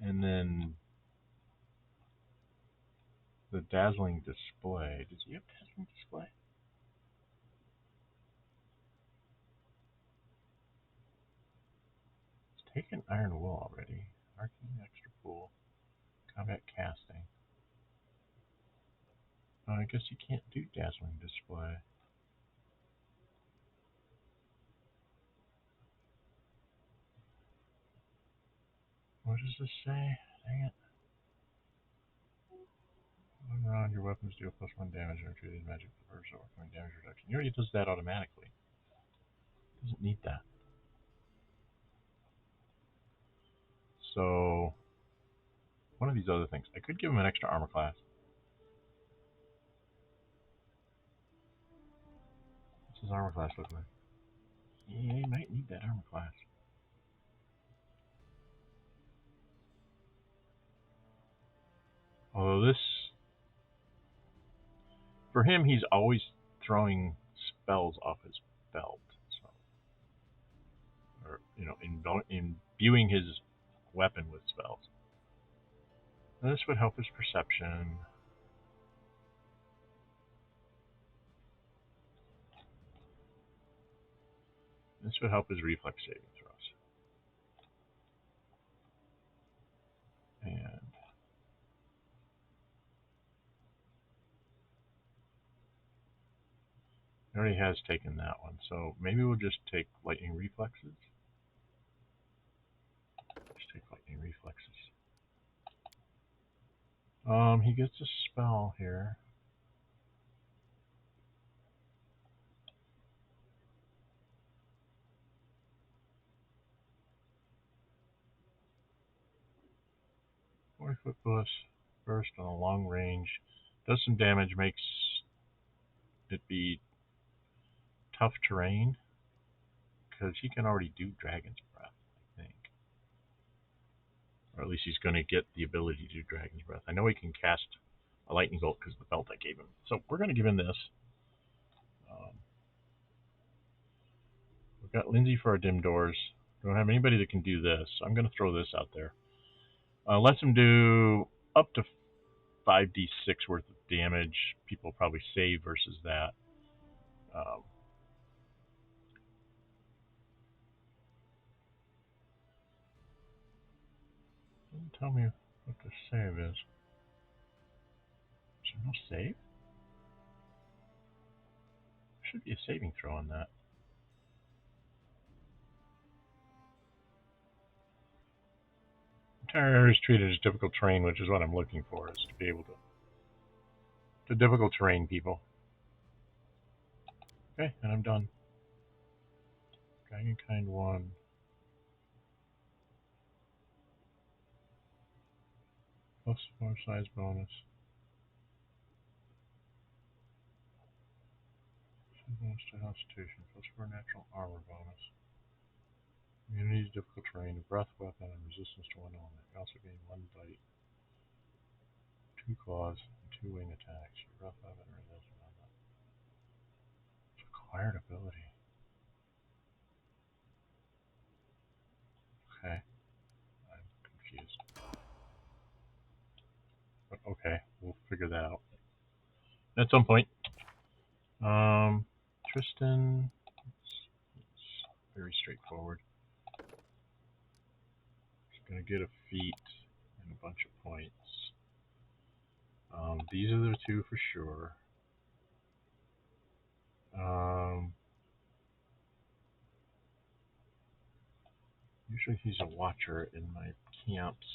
Speaker 1: and then the dazzling display. Does he have dazzling display? It's taken iron wool already. Arcane extra pool. Combat casting. I guess you can't do dazzling display. What does this say? Dang it. One round, your weapons deal +1 damage or treated magic reverse or damage reduction. He already does that automatically. Doesn't need that. So, one of these other things. I could give him an extra armor class. What's his armor class look like? Yeah, he might need that armor class. Although this, for him, he's always throwing spells off his belt. So, or, you know, imbuing his weapon with spells. And this would help his perception. This would help his reflex saving throws. And he already has taken that one, so maybe we'll just take lightning reflexes. Just take lightning reflexes. He gets a spell here. Foot burst on a long range. Does some damage, makes it be tough terrain. Because he can already do Dragon's Breath, I think. Or at least he's going to get the ability to do Dragon's Breath. I know he can cast a Lightning Bolt because of the belt I gave him. So we're going to give him this. We've got Lindsay for our dim doors. We don't have anybody that can do this. I'm going to throw this out there. Lets him do up to 5d6 worth of damage. People probably save versus that. Tell me what the save is. Is there no save? There should be a saving throw on that. Entire area is treated as difficult terrain, which is what I'm looking for, is to be able to difficult terrain people. Okay, and I'm done. Dragon Kind 1. Plus 4 size bonus. Bonus to Constitution. Plus 4 natural armor bonus. Immunity to difficult terrain, a breath weapon, and resistance to one element. You also gain 1 bite, 2 claws, and 2 wing attacks. Your breath weapon and resistance to one element. It's acquired ability. Okay. I'm confused. But okay, we'll figure that out. At some point. Tristan. It's very straightforward. He's going to get a feat and a bunch of points. These are the 2 for sure. Usually he's a watcher in my camps.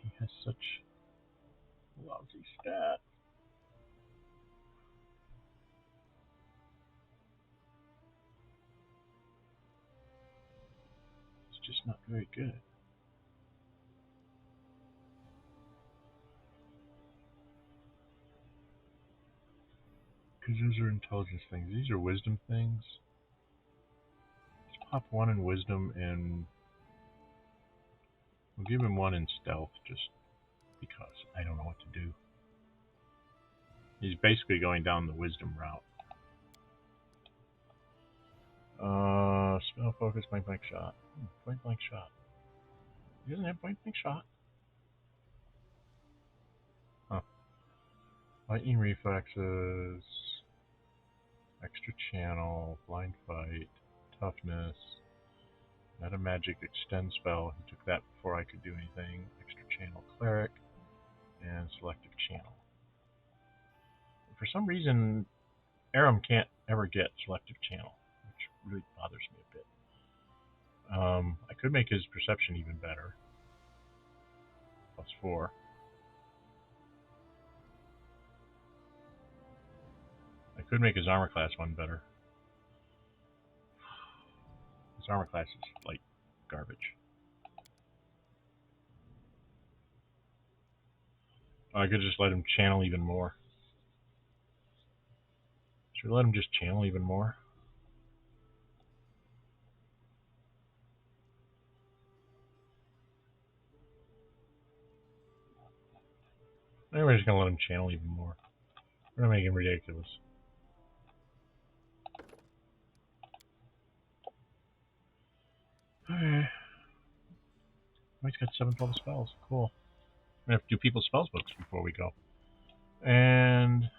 Speaker 1: He has such lousy stat. It's just not very good. Because those are intelligence things. These are wisdom things. Let's pop 1 in wisdom and we'll give him 1 in stealth just because I don't know what to do. He's basically going down the wisdom route. Spell focus, point blank shot. Point blank shot. He doesn't have point blank shot. Huh. Lightning reflexes. Extra channel. Blind fight. Toughness. Meta magic extend spell. He took that before I could do anything. Extra channel cleric. And selective channel. For some reason, Aram can't ever get selective channel, which really bothers me a bit. I could make his perception even better. Plus 4. I could make his armor class 1 better. His armor class is like garbage. I could just let him channel even more. Should we let him just channel even more? Maybe we're just going to let him channel even more. We're going to make him ridiculous. Okay. Oh, he's got 7 total spells. Cool. I'm going to have to do people's spells books before we go. And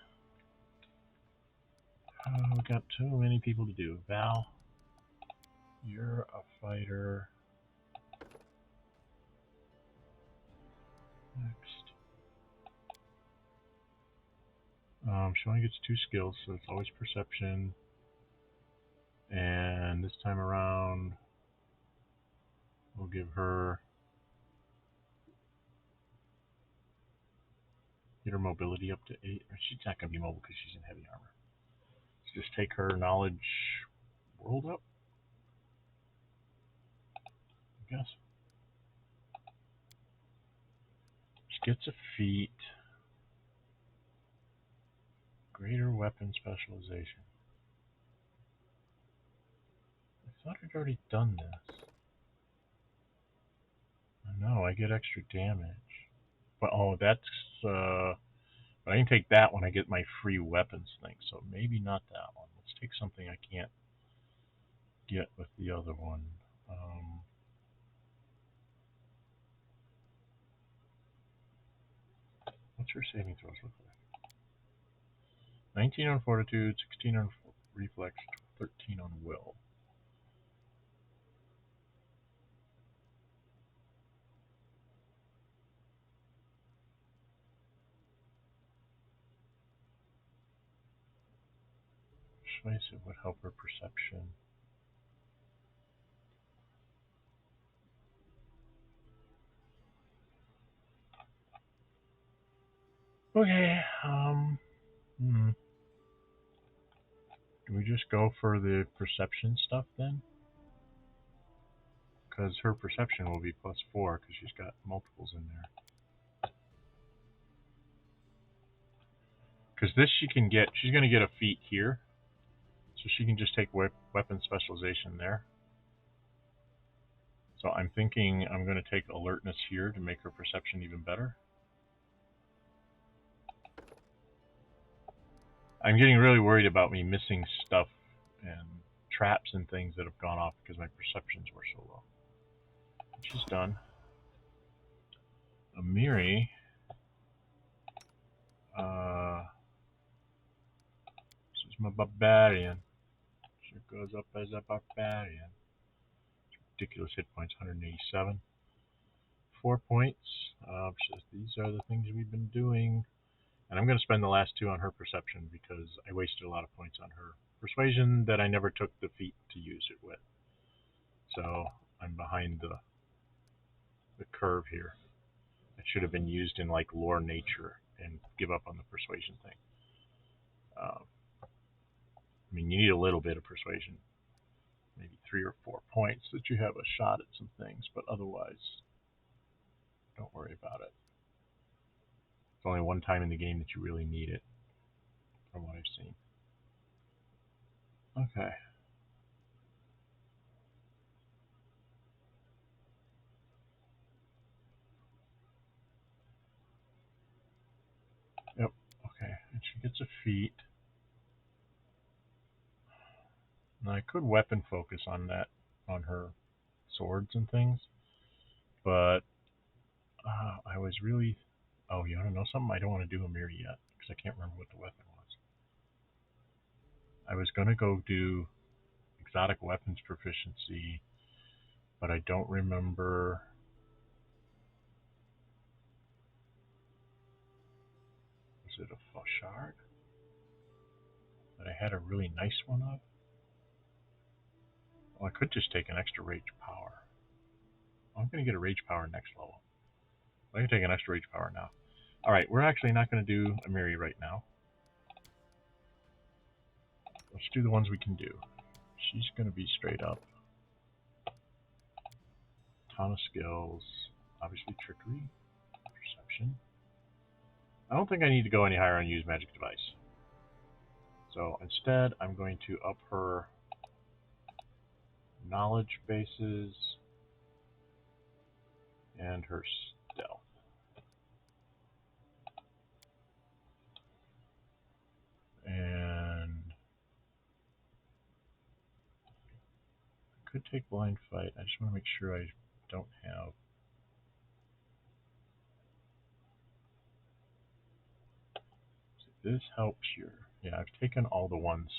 Speaker 1: we got too many people to do. Val, you're a fighter. Next. She only gets 2 skills, so it's always perception. And this time around, we'll give her get her mobility up to 8. Or she's not going to be mobile because she's in heavy armor. Let's just take her knowledge world up, I guess. She gets a feat. Greater weapon specialization. I thought I'd already done this. No, I get extra damage. But oh, that's but I can take that when I get my free weapons thing. So maybe not that one. Let's take something I can't get with the other one. What's her saving throws look like? 19 on fortitude, 16 on reflex, 13 on will. Persuasive would help her perception. Okay, do we just go for the perception stuff then? Because her perception will be +4 because she's got multiples in there. Because this she's going to get a feat here. So she can just take weapon specialization there. So I'm thinking I'm going to take alertness here to make her perception even better. I'm getting really worried about me missing stuff and traps and things that have gone off because my perceptions were so low. She's done. Amiri. This is my barbarian. She goes up as a barbarian. Ridiculous hit points, 187. 4 points. These are the things we've been doing. And I'm going to spend the last 2 on her perception because I wasted a lot of points on her persuasion that I never took the feat to use it with. So I'm behind the curve here. It should have been used in like lore nature and give up on the persuasion thing. I mean, you need a little bit of persuasion, maybe 3 or 4 points that you have a shot at some things, but otherwise, don't worry about it. It's only one time in the game that you really need it, from what I've seen. Okay. Yep. Okay. And she gets a feat. Now I could weapon focus on that, on her swords and things, but I was really. Oh, you want to know something? I don't want to do a mirror yet because I can't remember what the weapon was. I was going to go do exotic weapons proficiency, but I don't remember. Was it a Fauchard that I had a really nice one of? Well, I could just take an extra rage power. I'm going to get a rage power next level. I can take an extra rage power now. Alright, we're actually not going to do a Miri right now. Let's do the ones we can do. She's going to be straight up. Ton of skills. Obviously trickery. Perception. I don't think I need to go any higher on use magic device. So instead, I'm going to up her knowledge bases and her stealth. And I could take blind fight. I just want to make sure I don't have. This helps your. Yeah, I've taken all the ones.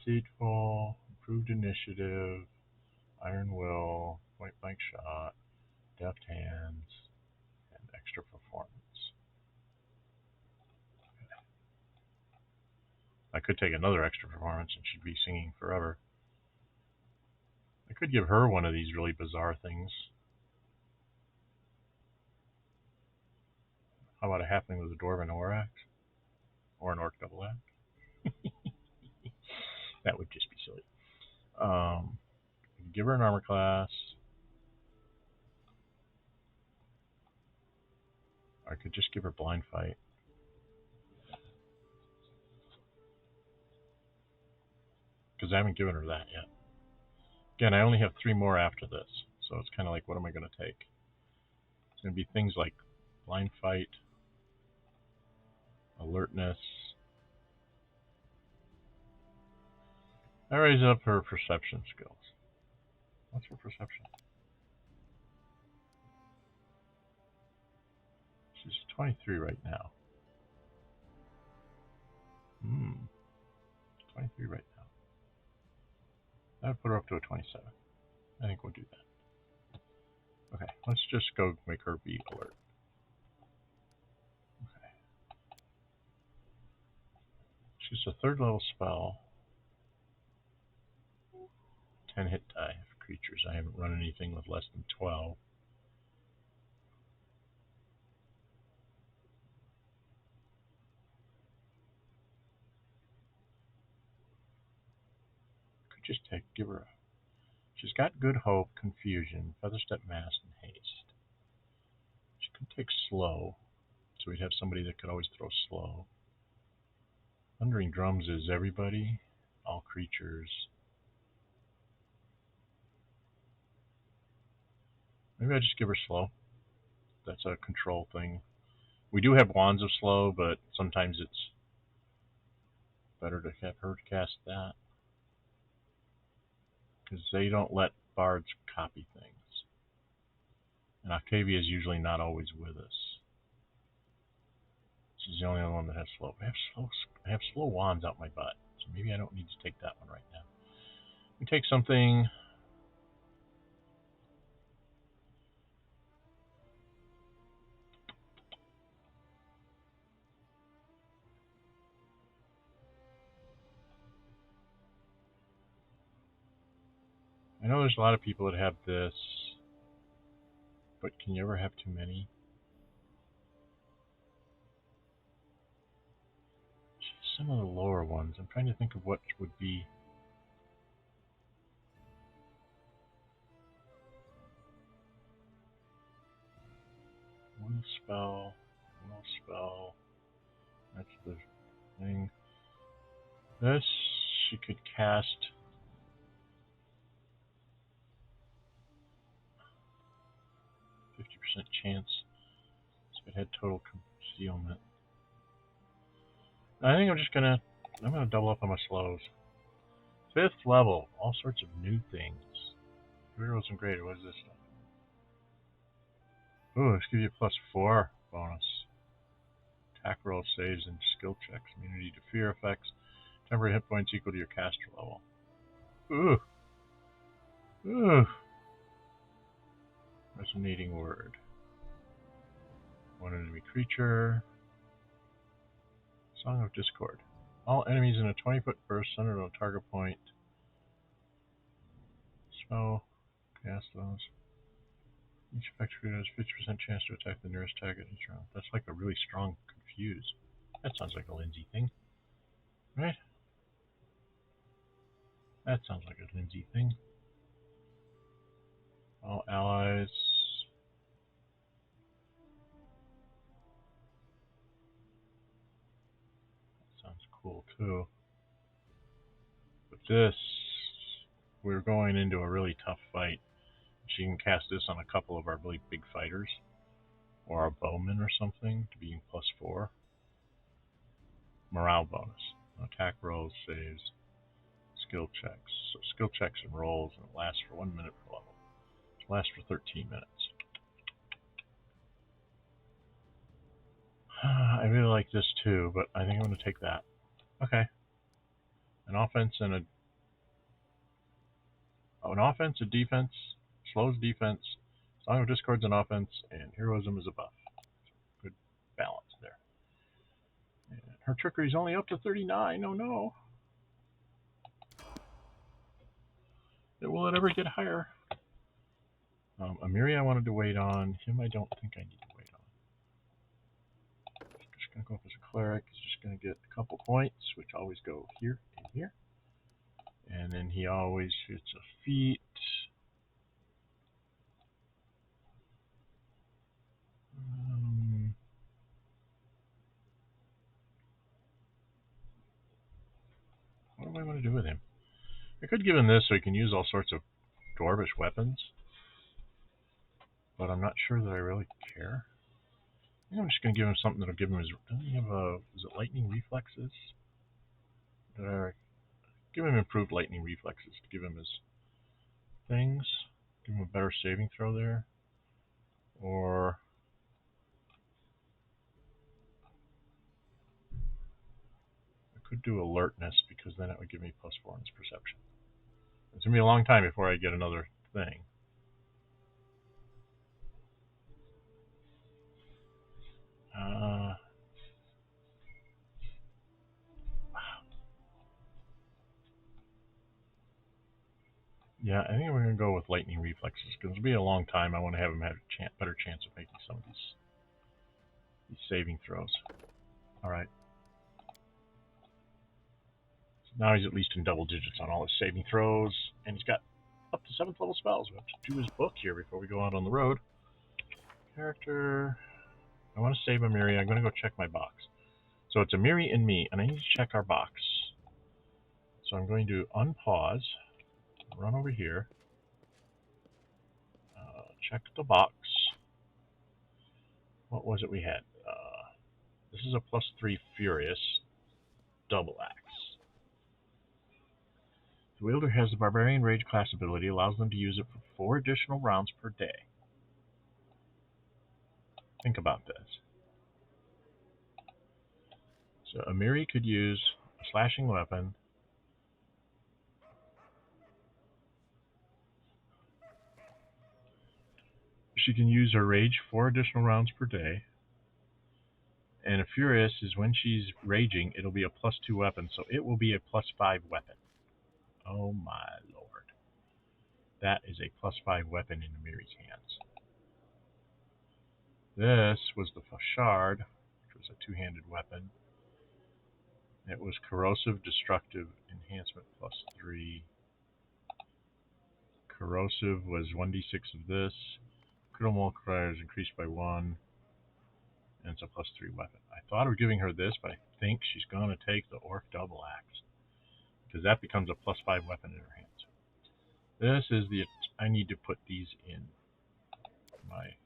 Speaker 1: Deceitful, improved initiative, iron will, point blank shot, deft hands, and extra performance. I could take another extra performance and she'd be singing forever. I could give her one of these really bizarre things. How about a halfling with a dwarven orax? Or an orc double axe? That would just be silly. Give her an armor class. I could just give her blind fight. Because I haven't given her that yet. Again, I only have 3 more after this. So it's kind of like, what am I going to take? It's going to be things like blind fight, alertness. I raise up her perception skills. What's her perception? She's 23 right now. 23 right now. That would put her up to a 27. I think we'll do that. Okay, let's just go make her be alert. Okay. She's a 3rd level spell. 10 hit die for creatures. I haven't run anything with less than 12. Could just give her a... She's got Good Hope, Confusion, Featherstep Mass, and Haste. She could take Slow, so we'd have somebody that could always throw Slow. Thundering Drums is everybody, all creatures. Maybe I just give her Slow. That's a control thing. We do have Wands of Slow, but sometimes it's better to have her cast that. Because they don't let bards copy things. And Octavia is usually not always with us. She's the only one that has Slow. I have slow Wands out my butt, so maybe I don't need to take that one right now. We take something... I know there's a lot of people that have this, but can you ever have too many? Some of the lower ones. I'm trying to think of what would be... Will spell. That's the thing. This, she could cast... 50% chance. So it had total concealment. I think I'm gonna double up on my slows. 5th level, all sorts of new things. Heroes and greater, what is this stuff? Ooh, let's give you a +4 bonus. Attack roll, saves, and skill checks. Immunity to fear effects. Temporary hit points equal to your caster level. Ooh. Resonating word. One enemy creature. Song of Discord. All enemies in a 20-foot burst centered on a target point. Spell. Cast those. Each effect creator has 50% chance to attack the nearest target each round. That's like a really strong confuse. That sounds like a Lindsay thing. Right? That sounds like a Lindsay thing. All allies. That sounds cool too. But this, we're going into a really tough fight. She can cast this on a couple of our really big fighters. Or our bowmen or something to be +4. Morale bonus. Attack rolls, saves, skill checks. So skill checks and rolls, and it lasts for 1 minute per level. It lasts for 13 minutes. I really like this too, but I think I'm going to take that. Okay. An offense, a defense, slows defense, Song of Discord's an offense, and heroism is a buff. Good balance there. And her trickery is only up to 39. Oh no. Will it ever get higher? Amiri I wanted to wait on. Him I don't think I need to wait on. Just going to go up as a cleric. He's just going to get a couple points, which always go here and here. And then he always shoots a feat. What do I want to do with him? I could give him this so he can use all sorts of dwarvish weapons. But I'm not sure that I really care. I think I'm just going to give him something that'll give him his... Doesn't he have is it lightning reflexes? Give him improved lightning reflexes to give him his things. Give him a better saving throw there. Or... I could do alertness because then it would give me +4 in its perception. It's going to be a long time before I get another thing. Yeah, I think we're going to go with lightning reflexes because it'll be a long time. I want to have him have a better chance of making some of these saving throws. Alright. So now he's at least in double digits on all his saving throws, and he's got up to 7th level spells. We have to do his book here before we go out on the road. Character. I want to save a Miri. I'm going to go check my box. So it's a Miri and me, and I need to check our box. So I'm going to unpause, run over here, check the box. What was it we had? This is a +3 Furious double axe. The wielder has the Barbarian Rage class ability, allows them to use it for 4 additional rounds per day. Think about this. So Amiri could use a slashing weapon. She can use her rage 4 additional rounds per day. And a Furious is when she's raging, it'll be a +2 weapon, so it will be a +5 weapon. Oh my lord. That is a +5 weapon in Amiri's hands. This was the Fashard, which was a 2-handed weapon. It was corrosive, destructive, enhancement +3. Corrosive was 1d6 of this. Critical multiplier is increased by 1. And it's a +3 weapon. I thought of giving her this, but I think she's going to take the Orc double axe. Because that becomes a +5 weapon in her hands. This is the... I need to put these in my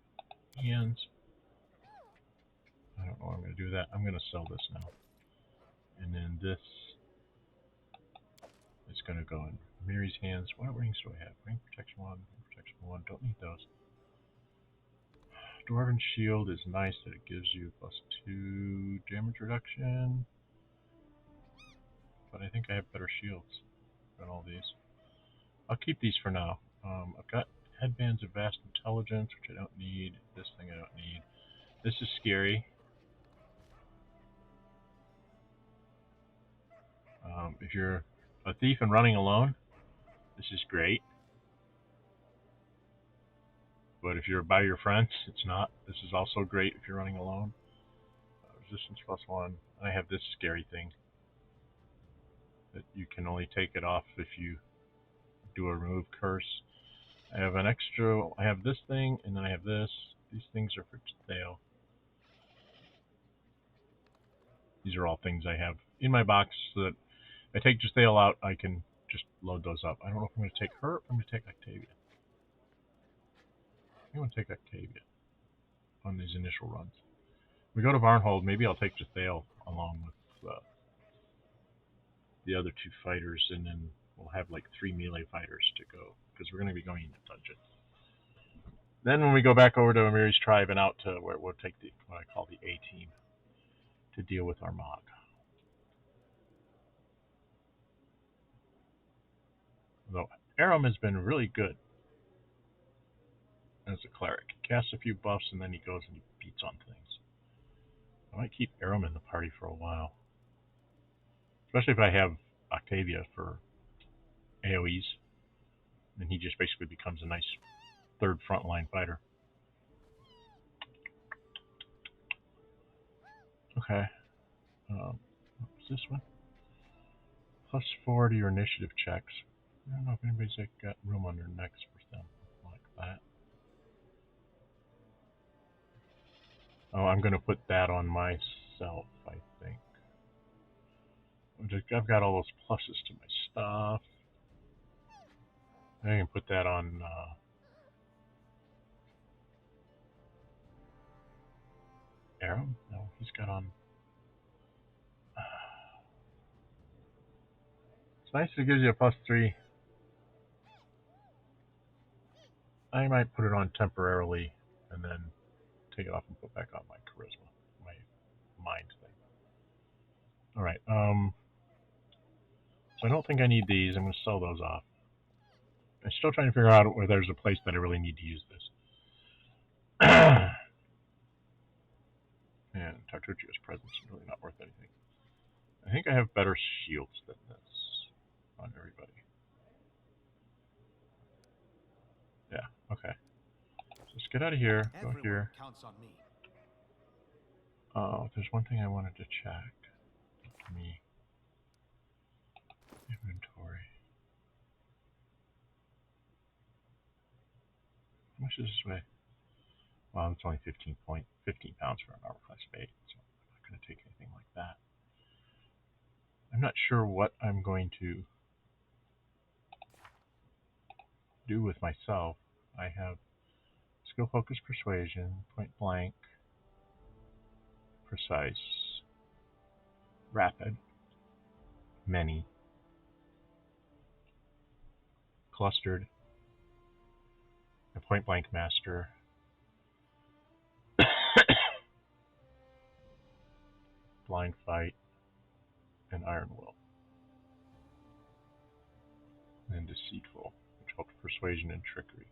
Speaker 1: hands. I don't know how I'm going to do that. I'm going to sell this now. And then this is going to go in Miri's hands. What rings do I have? Ring protection 1, ring protection 1. Don't need those. Dwarven shield is nice that it gives you +2 damage reduction. But I think I have better shields than all these. I'll keep these for now. I've got headbands of vast intelligence, which I don't need. This thing I don't need. This is scary. If you're a thief and running alone, this is great. But if you're by your friends, it's not. This is also great if you're running alone. Resistance +1. I have this scary thing that you can only take it off if you do a remove curse. I have an extra, I have this thing, and then I have this. These things are for sale. These are all things I have in my box so that if I take Jathael out, I can just load those up. I don't know if I'm going to take her or I'm going to take Octavia. I'm going to take Octavia on these initial runs. If we go to Varnhold, maybe I'll take Jathael along with the other 2 fighters, and then we'll have like 3 melee fighters to go, because we're going to be going into dungeon. Then when we go back over to Amiri's tribe and out to where we'll take the what I call the A team to deal with our Mog. Though Aram has been really good as a cleric. He casts a few buffs and then he goes and he beats on things. I might keep Aram in the party for a while. Especially if I have Octavia for AoEs. Then he just basically becomes a nice 3rd frontline fighter. Okay. What's this one? +4 to your initiative checks. I don't know if anybody's got room on their necks for them like that. Oh, I'm going to put that on myself, I think. I've got all those pluses to my stuff. I can put that on Aram? No, he's got on... It's nice that it gives you a +3. I might put it on temporarily and then take it off and put back on my charisma, my mind thing. Alright, So I don't think I need these. I'm going to sell those off. I'm still trying to figure out where there's a place that I really need to use this. And Tartuccio's presence is really not worth anything. I think I have better shields than this on everybody. Yeah, okay. So let's get out of here. Go here.
Speaker 2: Counts on me.
Speaker 1: Oh, there's one thing I wanted to check. Me. Inventory. How much does this weigh? Well, it's only 15 pounds for an armor class of 8, so I'm not going to take anything like that. I'm not sure what I'm going to do with myself. I have skill, focus, persuasion, point blank, precise, rapid, many, clustered, a point blank master, blind fight, and iron will. And deceitful, which helps persuasion and trickery.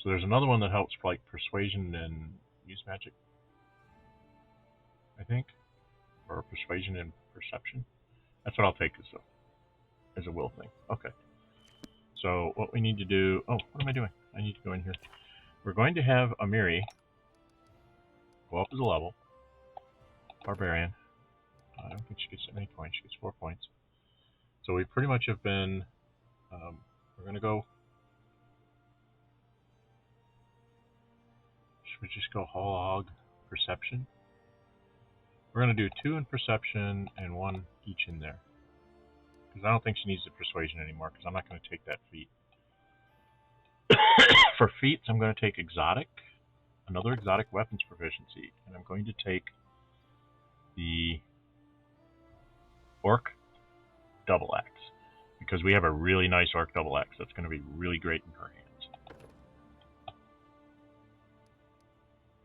Speaker 1: So there's another one that helps like persuasion and use magic, I think, or persuasion and perception. That's what I'll take as a will thing. Okay. So what we need to do... Oh, what am I doing? I need to go in here. We're going to have Amiri go up as a level. Barbarian. I don't think she gets that many points. She gets 4 points. So we pretty much have been... we're going to go... Should we just go whole hog perception? We're going to do 2 in perception and 1 each in there. Because I don't think she needs the persuasion anymore, because I'm not going to take that feat. For feats, I'm going to take exotic, another exotic weapons proficiency, and I'm going to take the orc double axe, because we have a really nice orc double axe that's going to be really great in her hands.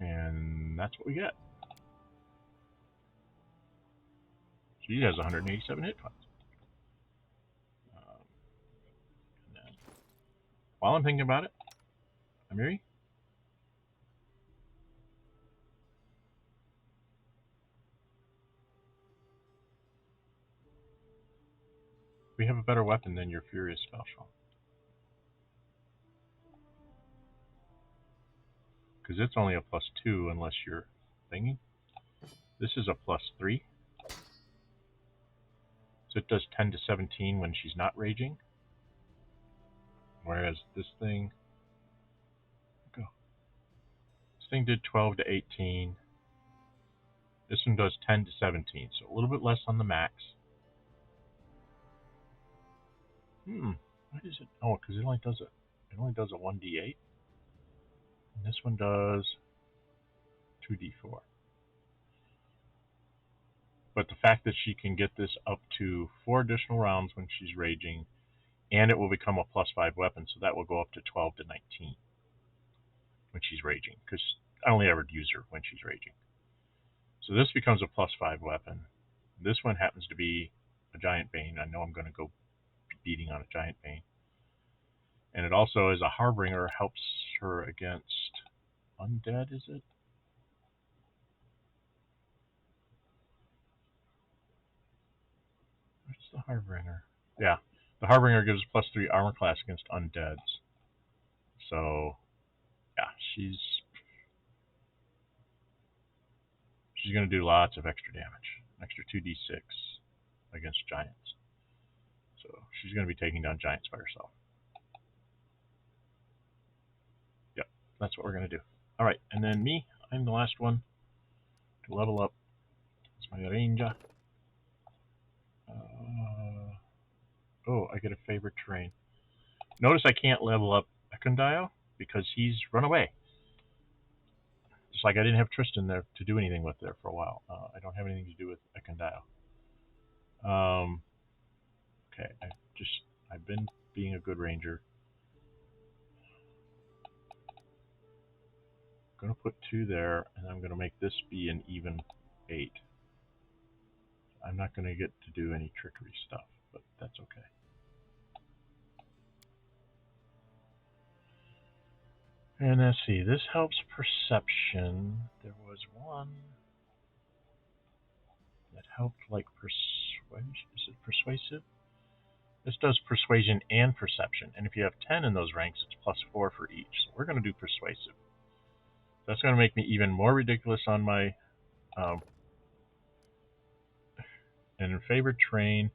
Speaker 1: And that's what we get. She has 187 hit points. And then, while I'm thinking about it, Amiri? We have a better weapon than your Furious Spellshaw. Because it's only a +2 unless you're thingy. This is a +3. So it does 10 to 17 when she's not raging. Whereas this thing... Go. This thing did 12 to 18. This one does 10 to 17, so a little bit less on the max. Why does it... Oh, because it only does a 1d8. And this one does 2d4. But the fact that she can get this up to 4 additional rounds when she's raging, and it will become a +5 weapon, so that will go up to 12 to 19 when she's raging, because I only ever use her when she's raging. So this becomes a +5 weapon. This one happens to be a Giant Bane. I know I'm going to go beating on a Giant Bane. And it also, as a Harbinger, helps her against undead, is it? What's the Harbinger? Yeah, the Harbinger gives +3 armor class against undeads. So, yeah, she's going to do lots of extra damage. Extra 2d6 against giants. So she's going to be taking down giants by herself. Yep, that's what we're going to do. Alright, and then me, I'm the last one to level up. It's my ranger. Oh, I get a favorite terrain. Notice I can't level up Ekondyle because he's run away. Just like I didn't have Tristan there to do anything with there for a while. I don't have anything to do with Ekondyle. Okay, I've been being a good ranger. I'm going to put 2 there, and I'm going to make this be an even 8. I'm not going to get to do any trickery stuff. but that's okay. And let's see, this helps perception. There was one that helped like persuasion. Is it persuasive? This does persuasion and perception, and if you have 10 in those ranks, it's +4 for each. So we're going to do persuasive. That's going to make me even more ridiculous on my and in favored terrain.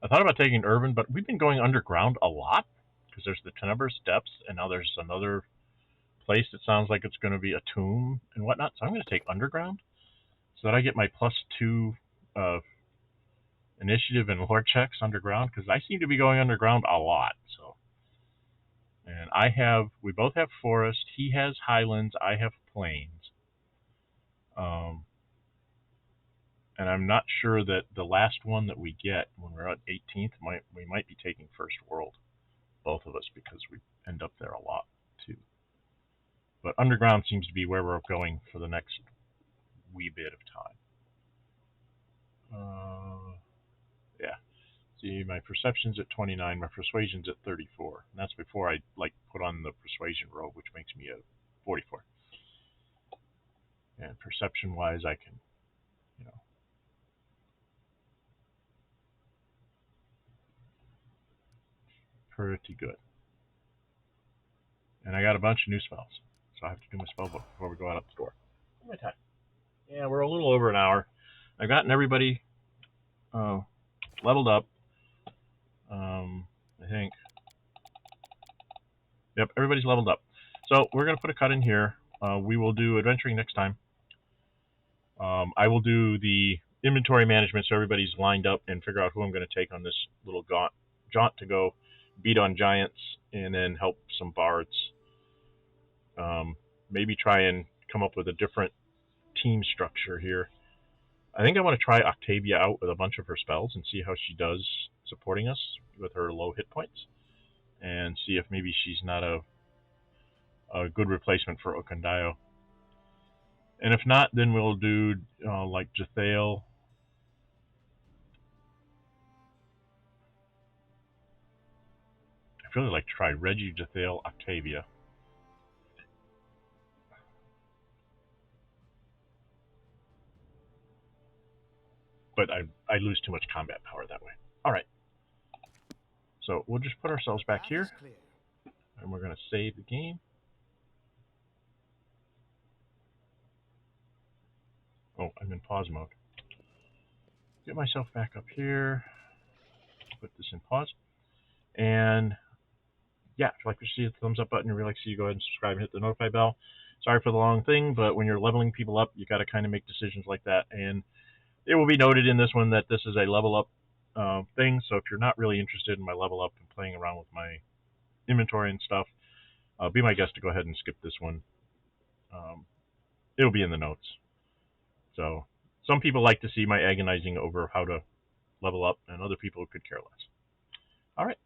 Speaker 1: I thought about taking urban, but we've been going underground a lot because there's the Tenebrous Depths, and now there's another place that sounds like it's going to be a tomb and whatnot. So I'm going to take underground so that I get my +2 initiative and lore checks underground, because I seem to be going underground a lot. So, and we both have forest. He has highlands. I have plains. And I'm not sure that the last one that we get when we're at 18th, we might be taking First World, both of us, because we end up there a lot too. But underground seems to be where we're going for the next wee bit of time. Yeah. See, my perception's at 29, my persuasion's at 34. And that's before I put on the persuasion robe, which makes me a 44. And perception-wise, I can, pretty good. And I got a bunch of new spells, so I have to do my spell book before we go out the door. My time. Yeah, we're a little over an hour. I've gotten everybody leveled up. I think. Yep, everybody's leveled up. So we're going to put a cut in here. We will do adventuring next time. I will do the inventory management so everybody's lined up and figure out who I'm going to take on this little jaunt to go beat on giants and then help some bards. Maybe try and come up with a different team structure here. I think I want to try Octavia out with a bunch of her spells and see how she does supporting us with her low hit points, and see if maybe she's not a good replacement for Okandayo. And if not, then we'll do like Jathael. I'd really like to try Reggie, Jathael, Octavia. But I lose too much combat power that way. All right. So we'll just put ourselves back here, and we're going to save the game. Oh, I'm in pause mode. Get myself back up here. Put this in pause. And yeah, if you'd like to see the thumbs up button, and really like to see you, go ahead and subscribe and hit the notify bell. Sorry for the long thing, but when you're leveling people up, you got to kind of make decisions like that. And it will be noted in this one that this is a level up thing. So if you're not really interested in my level up and playing around with my inventory and stuff, be my guest to go ahead and skip this one. It'll be in the notes. So some people like to see my agonizing over how to level up, and other people could care less. All right.